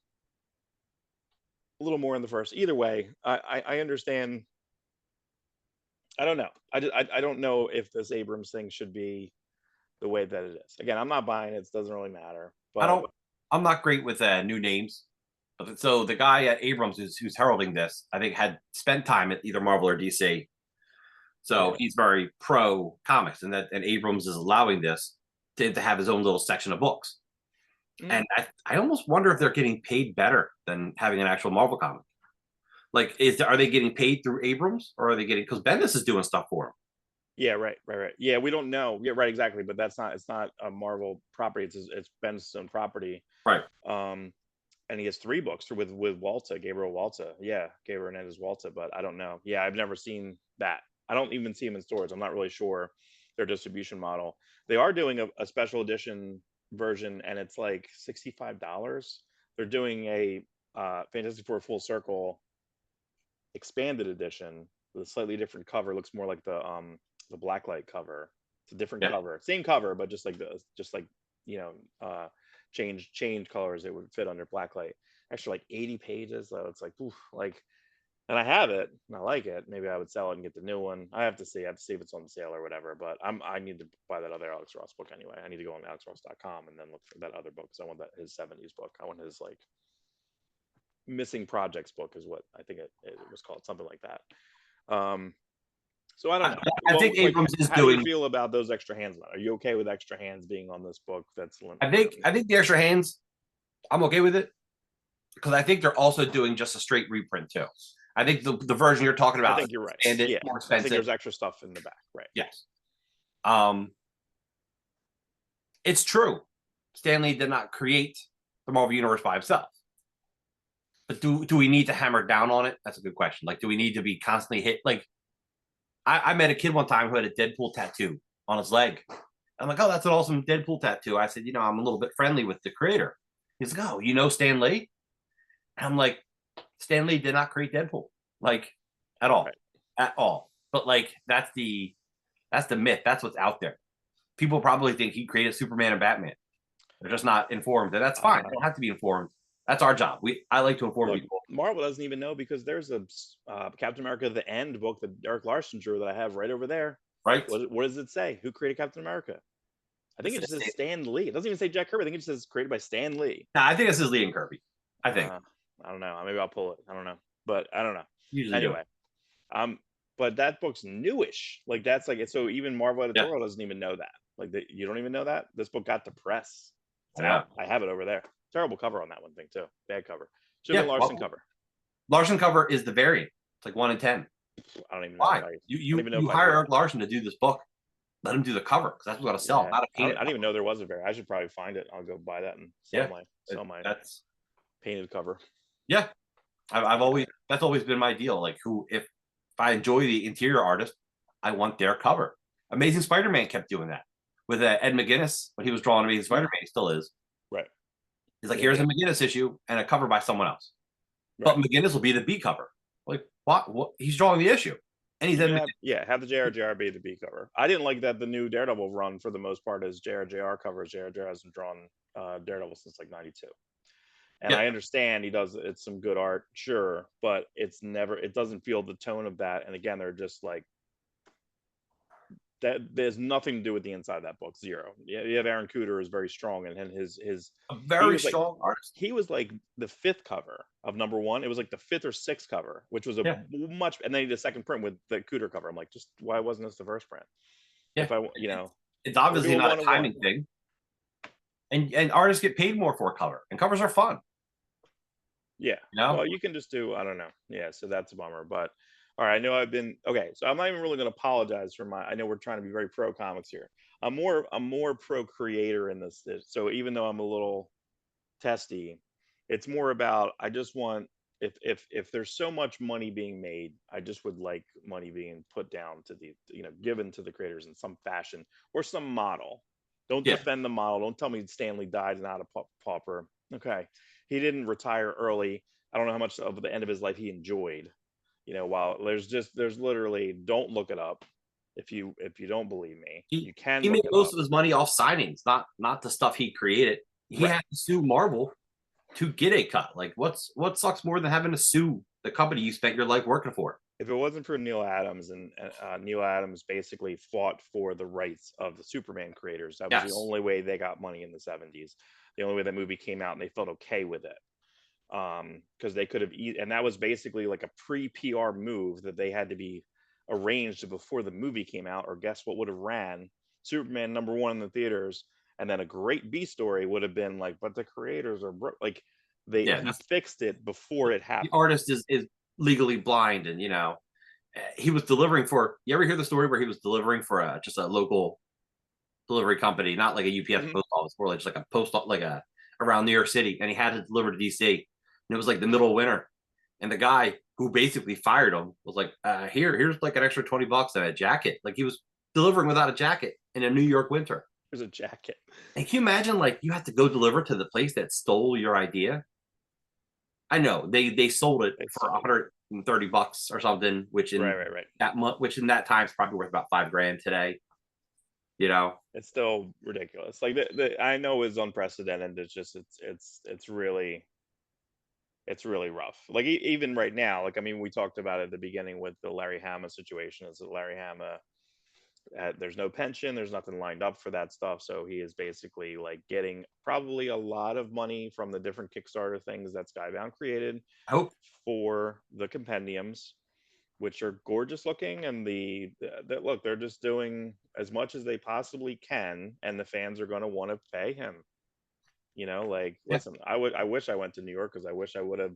a little more in the first. Either way, I understand. I don't know. I don't know if this Abrams thing should be the way that it is. Again, I'm not buying it. It doesn't really matter. But I'm not great with new names. So the guy at Abrams who's heralding this, I think, had spent time at either Marvel or DC. So he's very pro comics, and Abrams is allowing this to have his own little section of books. And I almost wonder if they're getting paid better than having an actual Marvel comic. Like, are they getting paid through Abrams, or are they getting, because Bendis is doing stuff for him? Yeah, right. Yeah, we don't know. Yeah, right, exactly. But it's not a Marvel property. It's Bendis' own property. Right. And he has 3 books with Walta, Gabriel Walta. Yeah, Gabriel Hernandez Walta. But I don't know. Yeah, I've never seen that. I don't even see them in stores. I'm not really sure their distribution model. They are doing a special edition version, and it's like $65. They're doing a Fantastic Four Full Circle expanded edition with a slightly different cover. It looks more like the Blacklight cover. It's a different cover, same cover, but just like change colors. It would fit under Blacklight. Actually, like 80 pages, though. It's like, oof, like, and I have it and I like it. Maybe I would sell it and get the new one. I have to see if it's on sale or whatever. But I need to buy that other Alex Ross book anyway. I need to go on alexross.com and then look for that other book, because I want his 70s book. I want his like missing projects book is what I think it was called, something like that. So I don't know. I think Abrams is how doing. How do you feel about those extra hands? Are you okay with extra hands being on this book? That's limited. I think the extra hands, I'm okay with it, because I think they're also doing just a straight reprint too. I think the version you're talking about, I think you're right. And it's more expensive. I think there's extra stuff in the back, right? Yes. It's true. Stan Lee did not create the Marvel Universe by himself. But do we need to hammer down on it? That's a good question. Like, do we need to be constantly hit? Like, I met a kid one time who had a Deadpool tattoo on his leg. I'm like, oh, that's an awesome Deadpool tattoo. I said, I'm a little bit friendly with the creator. He's like, oh, Stan Lee? And I'm like, Stan Lee did not create Deadpool, like at all, Right. at all. But like that's the myth. That's what's out there. People probably think he created Superman and Batman. They're just not informed, and that's fine. They don't have to be informed. That's our job. I like to inform people. Marvel doesn't even know because there's a Captain America: The End book that Eric Larson drew that I have right over there. Right. What does it say? Who created Captain America? I think it just says Stan Lee. It doesn't even say Jack Kirby. I think it just says created by Stan Lee. Nah, I think this is Lee and Kirby. I think. I don't know. Maybe I'll pull it. I don't know. But I don't know. Usually anyway, but that book's newish. Like that's like so even Marvel editorial doesn't even know that. Like you don't even know that this book got to press. I have it over there. Terrible cover on that one thing too. Bad cover. Should have been Larson cover. Larson cover is the variant. It's like 1 in 10. I don't even know. Why? You hire Eric Larson to do this book. Let him do the cover because that's what's going to sell. Not a painted. I didn't even know there was a variant. I should probably find it. I'll go buy that and sell my that's painted cover. Yeah, that's always been my deal. Like if I enjoy the interior artist, I want their cover. Amazing Spider-Man kept doing that with Ed McGuinness when he was drawing Amazing Spider-Man. He still is. Right. He's like, here's a McGuinness issue and a cover by someone else. Right. But McGuinness will be the B cover. Like what? He's drawing the issue. And he's have the JRJR be the B cover. I didn't like that the new Daredevil run for the most part is JRJR covers. JRJR hasn't drawn Daredevil since like 92. And I understand he does it's some good art, sure, but it doesn't feel the tone of that. And again, they're just like that there's nothing to do with the inside of that book. Zero. You have Aaron Cooter is very strong and his a very strong artist. He was like the 5th cover of #1. It was like the 5th or 6th cover, which was a much and then he did a second print with the Cooter cover. I'm like, just why wasn't this the first print? Yeah. If it's obviously not a timing thing. And artists get paid more for a cover, and covers are fun. Yeah. Well, you can just do, I don't know. Yeah, so that's a bummer. But all right, I know I've been okay. So I'm not even really going to apologize for I know we're trying to be very pro comics here. I'm more pro creator in this. So even though I'm a little testy, it's more about I just want if there's so much money being made, I just would like money being put down to the given to the creators in some fashion or some model. Don't defend the model. Don't tell me Stanley died not a pauper. Okay. He didn't retire early. I don't know how much of the end of his life he enjoyed. While there's literally don't look it up if you don't believe me. You can. He made most of his money off signings, not the stuff he created. He had to sue Marvel to get a cut. Like what sucks more than having to sue the company you spent your life working for? If it wasn't for Neil Adams and Neil Adams basically fought for the rights of the Superman creators. That was the only way they got money in the 70s. The only way that movie came out and they felt okay with it. Because they could have and that was basically like a pre-PR move that they had to be arranged before the movie came out, or guess what would have ran Superman #1 in the theaters, and then a great B story would have been like, but the creators are like he fixed it before it happened. The artist is legally blind, and he was delivering for. You ever hear the story where he was delivering for just a local delivery company, not like a UPS post office, more like just like a post around New York City, and he had to deliver to DC, and it was like the middle of winter, and the guy who basically fired him was like, here's like an extra $20 and a jacket. Like he was delivering without a jacket in a New York winter. There's a jacket. And can you imagine like you have to go deliver to the place that stole your idea? I know they sold it for $130 or something, which in which in that time is probably worth about $5,000 today. It's still ridiculous. Like I know it's unprecedented. It's just it's really rough. Like even right now, like I mean, we talked about it at the beginning with the Larry Hama situation. Is that Larry Hama? There's no pension. There's nothing lined up for that stuff. So he is basically like getting probably a lot of money from the different Kickstarter things that Skybound created for the compendiums, which are gorgeous looking. And look, they're just doing as much as they possibly can. And the fans are going to want to pay him. Listen, I wish I went to New York because I wish I would have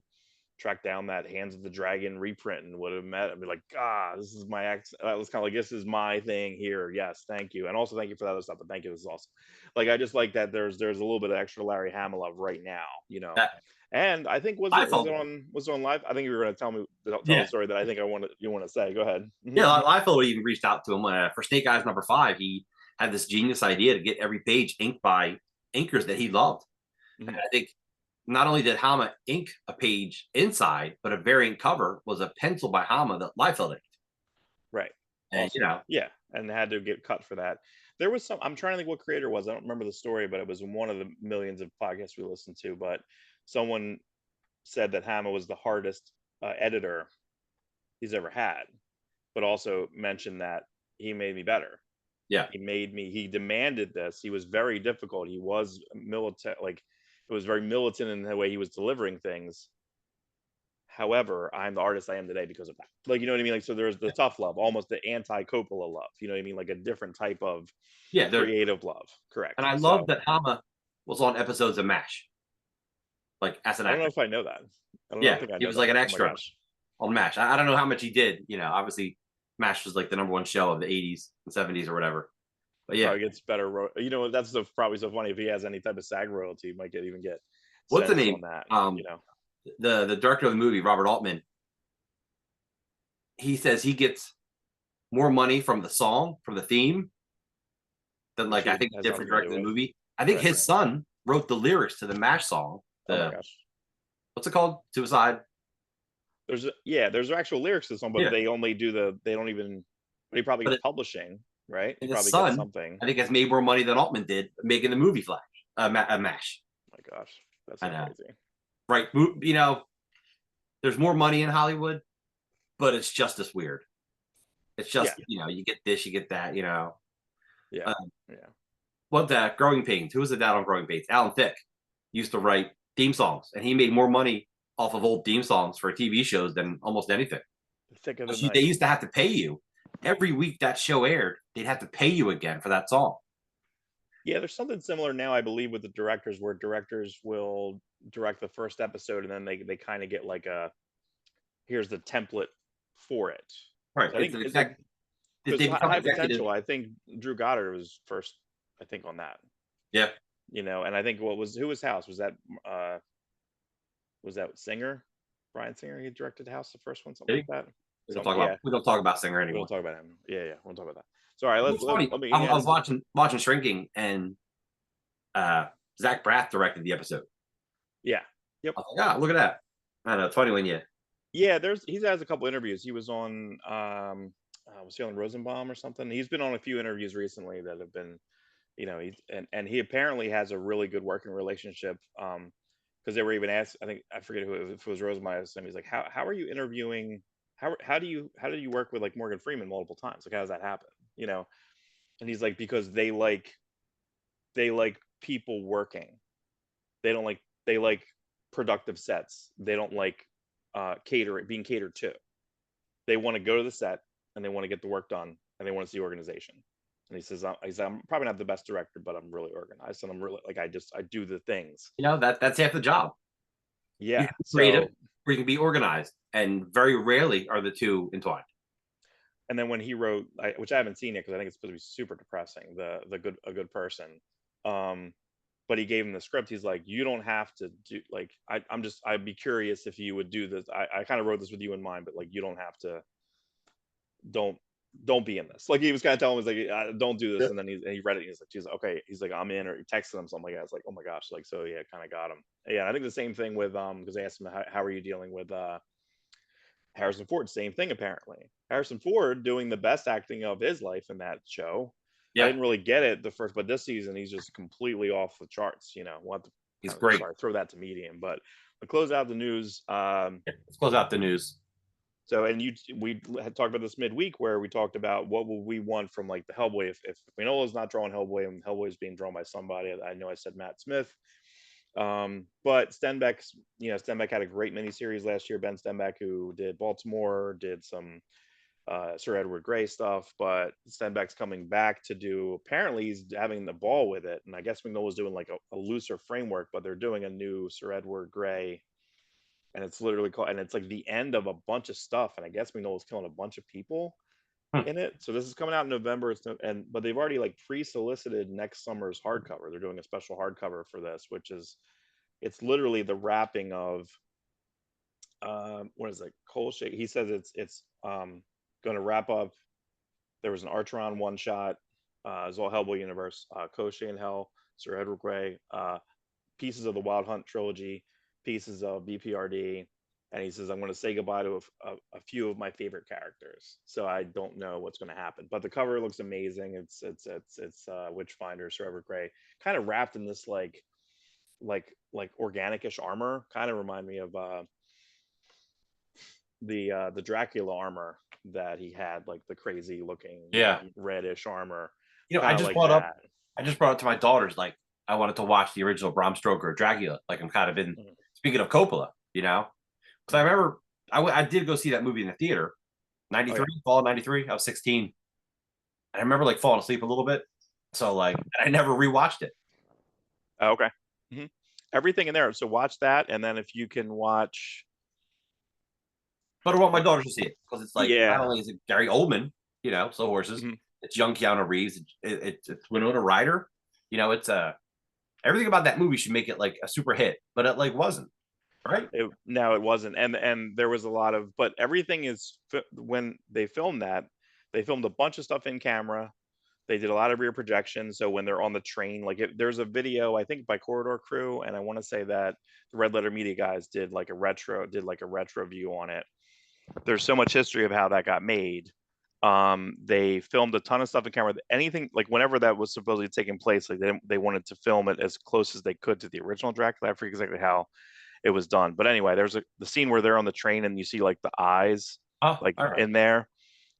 tracked down that Hands of the Dragon reprint and would have met, I'd be like, ah, this is my ex. That was kind of like, this is my thing here. Yes, thank you, and also thank you for that other stuff. But thank you, this is awesome. Like, I just like that. There's a little bit of extra Larry Hamill love right now, you know. That And I think I was it felt, on live? I think you were going to tell the yeah, story that I think you want to say. Go ahead. yeah. I felt even reached out to him for Snake Eyes #5. He had this genius idea to get every page inked by inkers that he loved. And I think not only did Hama ink a page inside, but a variant cover was a pencil by Hama that Liefeld inked. Right. And Awesome. Yeah, and had to get cut for that. There was some. I'm trying to think what creator it was. I don't remember the story, but it was in one of the millions of podcasts we listened to. But someone said that Hama was the hardest editor he's ever had, but also mentioned that he made me better. yeah, He demanded this. He was very difficult. He was militant, like it was very militant in the way he was delivering things. However, I'm the artist I am today because of that. Like, you know what I mean? Like, so there's the tough love, almost the anti-Coppola love. You know what I mean? Like a different type of yeah. creative love. And Correct. I love So that Hama was on episodes of MASH, like as an I don't know actor. if I know that. I don't Yeah, think I he know was that. like an Oh my extra gosh. on MASH. I don't know how much he did. You know, obviously MASH was like the #1 show of the '80s and '70s or whatever. But yeah, Probably gets better. You know, that's probably so funny. If he has any type of SAG royalty, he might even get what's the cents name? on that. You know, The director of the movie, Robert Altman, he says he gets more money from the song, from the theme, than which like I he think has nothing different to do directors of the with. movie. I think Right. his son wrote the lyrics to the MASH song. Oh my The gosh. what's it called? Suicide. There's actual lyrics to the song, but Yeah, they only do they don't even. But he probably but gets publishing, right? He and his probably gets son, something. I think, has made more money than Altman did making the movie Flash, MASH. Oh my gosh, that's I so know, crazy. right? You know, there's more money in Hollywood, but it's just as weird. It's Yeah, just, you know, you get this, you get that, you know. yeah, Um, yeah. what that Growing Pains? Who was the dad on Growing Pains? Alan Thicke used to write theme songs, and he made more money off of old theme songs for TV shows than almost anything. The thick of the They night. used to have to pay you every week that show aired. They'd have to pay you again for that song. Yeah, there's something similar now, I believe, with the directors, where directors will direct the first episode, and then they kind of get like a here's the template for it. Right? So I It's think an is it exec. because They become High executive. Potential. I think Drew Goddard was first. I think on that. Yeah. You know, and I think who was House? Was that Singer? Brian Singer? He directed House, the first one, something like that. Yeah, We don't talk about Singer we don't anymore. talk about him. Yeah, yeah, we don't talk about that. Sorry, It's funny. let me I was end. watching Shrinking, and Zach Braff directed the episode. Yeah. Yep. I was like, look at that. I don't know. It's funny when you. Yeah, he has a couple interviews. He was on was he on Rosenbaum or something? He's been on a few interviews recently that have been, you know, and he apparently has a really good working relationship. Because they were even asked, I think I forget if it was Rosenbaum. He's like, how are you interviewing? How do you work with like Morgan Freeman multiple times? Like, how does that happen? You know? And he's like, because they like people working. They like productive sets. They don't like being catered to. They want to go to the set and they want to get the work done and they want to see organization. And he says, I'm probably not the best director, but I'm really organized and I'm really like I do the things. You know that's half the job. You Yeah. can be creative, So or you can be organized, and very rarely are the two entwined. and then when he wrote, which I haven't seen it because I think it's supposed to be super depressing, a good person. Um, but he gave him the script. He's like, you don't have to do like I'd be curious if you would do this. I kind of wrote this with you in mind, but like you don't have to don't don't be in this. Like he was kind of telling him, he's like, don't do this. And then he read it. And he's like, okay. He's like, I'm in. Or he texted him something like that. It's like, oh my gosh. Like, so yeah, kind of got him. Yeah. I think the same thing with, because they asked him, how are you dealing with, Harrison Ford? Same thing, apparently. Harrison Ford doing the best acting of his life in that show. I Yeah, didn't really get it the first, but this season he's just completely off the charts. You know, he's great. sorry, throw that to Medium. But to close out the news, Let's close out the news. so, and we had talked about this midweek where we talked about what will we want from like the Hellboy if Mignola's not drawing Hellboy and Hellboy is being drawn by somebody. I know I said Matt Smith, but Stenbeck had a great miniseries last year. Ben Stenbeck, who did Baltimore, did some Sir Edward Grey stuff, but Stenbeck's coming back to do. Apparently, he's having the ball with it, and I guess Mignola's doing like a looser framework, but they're doing a new Sir Edward Grey and it's literally called, and it's like the end of a bunch of stuff, and I guess Mignola's killing a bunch of people Hmm. in it. So this is coming out in November. But they've already like pre-solicited next summer's hardcover. They're doing a special hardcover for this, which is, it's literally the wrapping of what is it? Cole Shake. He says it's going to wrap up. There was an Archeron one shot, Zol Hellboy universe, Koshe in Hell, Sir Edward Grey, pieces of the Wild Hunt trilogy, pieces of BPRD, and he says I'm going to say goodbye to a few of my favorite characters. So I don't know what's going to happen, but the cover looks amazing. It's Witchfinder, Sir Edward Grey, kind of wrapped in this like organic-ish armor. Kind of remind me of the Dracula armor that he had, like the crazy looking Yeah. reddish armor, You know, kind of like that. I just brought up to my daughters, like, I wanted to watch the original Bram Stoker Dracula. Like, I'm kind of in, Mhm. speaking of Coppola, you know, because I remember I did go see that movie in the theater, Oh 93, yeah. fall of 93. I was 16. And I remember like falling asleep a little bit. So, like, I never rewatched it. Oh, okay. hmm Everything in there. So watch that, and then if you can watch, But I want my daughters to see it because it's like, not yeah, only is it Gary Oldman, you know, so horses, mhm. it's young Keanu Reeves, it's Winona Ryder. You know, it's everything about that movie should make it like a super hit, but it like wasn't, right? No, it wasn't, and there was a lot of, but everything is when they filmed that, they filmed a bunch of stuff in camera. They did a lot of rear projection. So when they're on the train, like there's a video, I think by Corridor Crew, and I want to say that the Red Letter Media guys did like a retro view on it. There's so much history of how that got made. They filmed a ton of stuff in camera. Anything like whenever that was supposedly taking place, like they wanted to film it as close as they could to the original Dracula. I forget exactly how it was done, but anyway, there's the scene where they're on the train and you see like the eyes Oh, like all right. in there.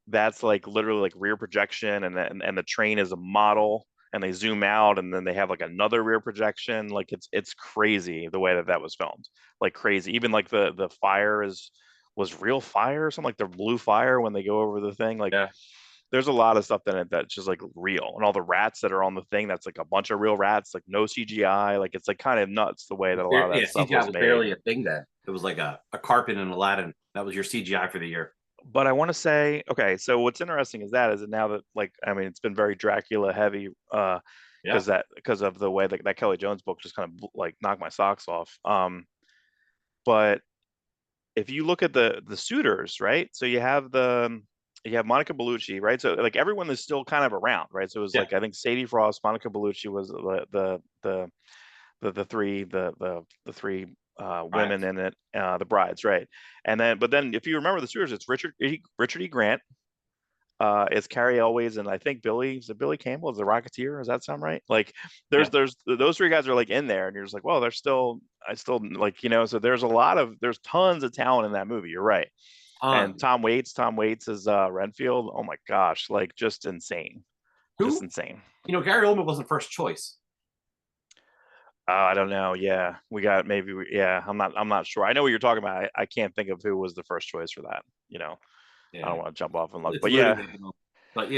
That's like literally like rear projection, and the train is a model, and they zoom out, and then they have like another rear projection. Like it's crazy the way that that was filmed, like crazy. Even like the fire was real fire or something, like the blue fire when they go over the thing. Like Yeah. there's a lot of stuff in it that's just like real, and all the rats that are on the thing, that's like a bunch of real rats, like no CGI. Like it's like kind of nuts the way that a lot of that Yeah, stuff CGI was was made. barely a thing then. It was like a carpet in Aladdin. That was your CGI for the year. But I want to say, okay, so what's interesting is that now that, like, I mean, it's been very Dracula heavy, Yeah. because of the way that Kelly Jones book just kind of like knocked my socks off. But if you look at the suitors, right? So you have Monica Bellucci, right? So like everyone is still kind of around, right? So it was Yeah. like I think Sadie Frost, Monica Bellucci was the three Right. women in it, the brides, right? And then, but then if you remember the suitors, it's Richard E. Grant, it's Carrie Elways, and I think is it Billy Campbell is the Rocketeer? Does that sound right? Like Yeah. there's those three guys are like in there, and you're just like, well, they're still, I still like, so there's tons of talent in that movie. You're right. And On Tom Waits is Renfield. Oh my gosh, like just insane, just who? insane. You know, Gary Oldman wasn't first choice. I don't know. Yeah, we got maybe. Yeah, I'm not sure. I know what you're talking about. I can't think of who was the first choice for that. I don't Yeah. want to jump off and look, It's but yeah, literally, but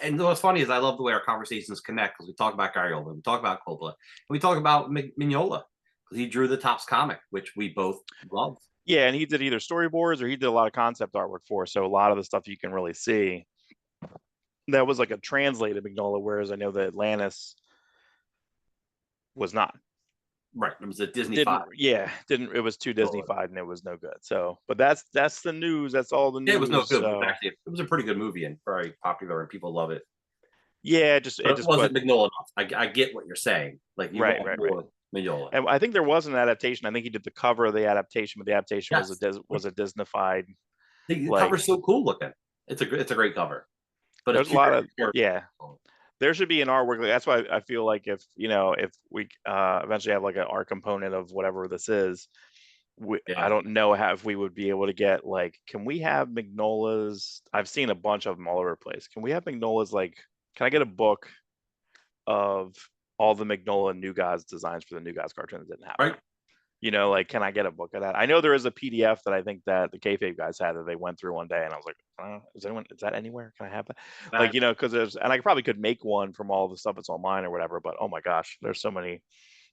and what's funny is I love the way our conversations connect because we talk about Gary Oldman, we talk about Coppola, and we talk about Mignola because he drew the Topps comic, which we both love. yeah, and he did either storyboards or he did a lot of concept artwork for. So a lot of the stuff you can really see that was like a translated Mignola, whereas I know that Atlantis was not. Right. It was a Disney Didn't 5. yeah, didn't it was too So Disney-fied and it was no good. So, but that's the news. That's all the it was no news. good, but So actually it was a pretty good movie and very popular and people love it. yeah, But it it just wasn't put Mignola enough. I get what you're saying. Like you right, want right, right. more Mignola. And I think there was an adaptation. I think he did the cover of the adaptation, but the adaptation was Yes. was a Disneyfied. The Like cover's so cool looking. It's a great cover, but it's there's a too lot of very yeah. There should be an artwork. That's why I feel like if we eventually have like an art component of whatever this is, I yeah. don't know how if we would be able to get like, can we have Magnola's? I've seen a bunch of them all over the place. Can we have Magnola's like? Can I get a book of all the Magnola New Gods designs for the New Gods cartoon that didn't happen? Right. Like, can I get a book of that? I know there is a PDF that I think that the kayfabe guys had that they went through one day, and I was like, is that anywhere? Can I have that? Like, because and I probably could make one from all the stuff that's online or whatever, but oh my gosh, there's so many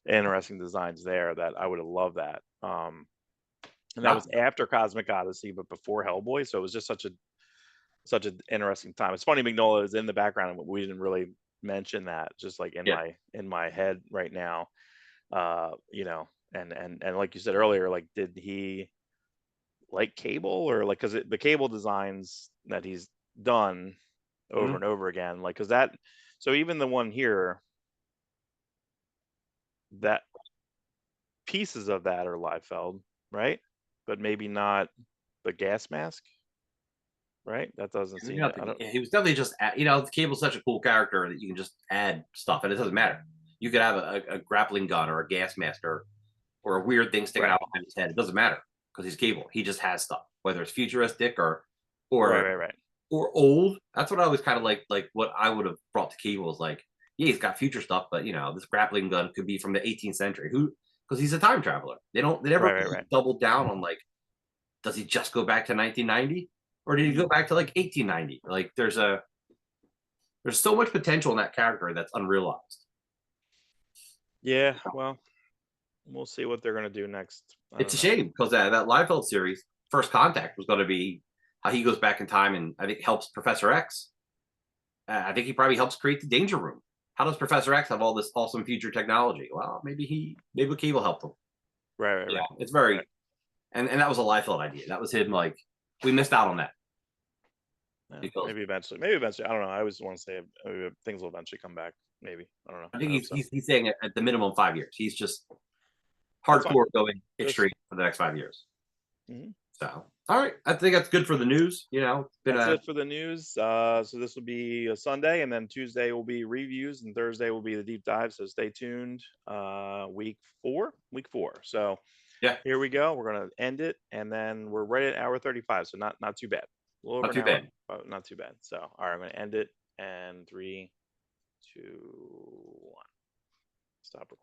interesting designs there that I would have loved that. and that was after Cosmic Odyssey, but before Hellboy. So it was just such an interesting time. It's funny Mignola is in the background, but we didn't really mention that. Just like in my head right now, you know, and like you said earlier, like did he like Cable, or like, because the Cable designs that he's done over and over again, like, because that, so even the one here, that pieces of that are Liefeld, right? But maybe not the gas mask, right? That doesn't seem. He was definitely just, you know, Cable's such a cool character that you can just add stuff, and it doesn't matter. You could have a grappling gun or a gas mask or a weird thing sticking out behind his head. It doesn't matter because he's Cable. He just has stuff, whether it's futuristic or Right. or old. That's what I was kind of like. What I would have brought to Cable is like, yeah, he's got future stuff, but you know, this grappling gun could be from the 18th century. Because he's a time traveler. They never Right. double down on like, does he just go back to 1990 or did he go back to like 1890? Like, there's so much potential in that character that's unrealized. Yeah, well, we'll see what they're gonna do next. It's a shame because that Liefeld series, First Contact, was going to be how he goes back in time and I think helps Professor X. I think he probably helps create the Danger Room. How does Professor X have all this awesome future technology? Well, maybe Cable helped him. Right. It's very, and that was a Liefeld idea. That was him. Like, we missed out on that. Yeah, maybe eventually. I don't know. I always want to say things will eventually come back. Maybe, I don't know. I think he's saying at the minimum 5 years. He's just hardcore going extreme for the next 5 years. So, all right, I think that's good for the news. You know, that's it for the news. So this will be a Sunday, and then Tuesday will be reviews, and Thursday will be the deep dive. So stay tuned. Week four. So yeah, here we go. We're gonna end it, and then we're right at hour 35. So not too bad. A little over an hour, but not too bad. So all right, I'm gonna end it, and 3, 2, 1. Stop recording.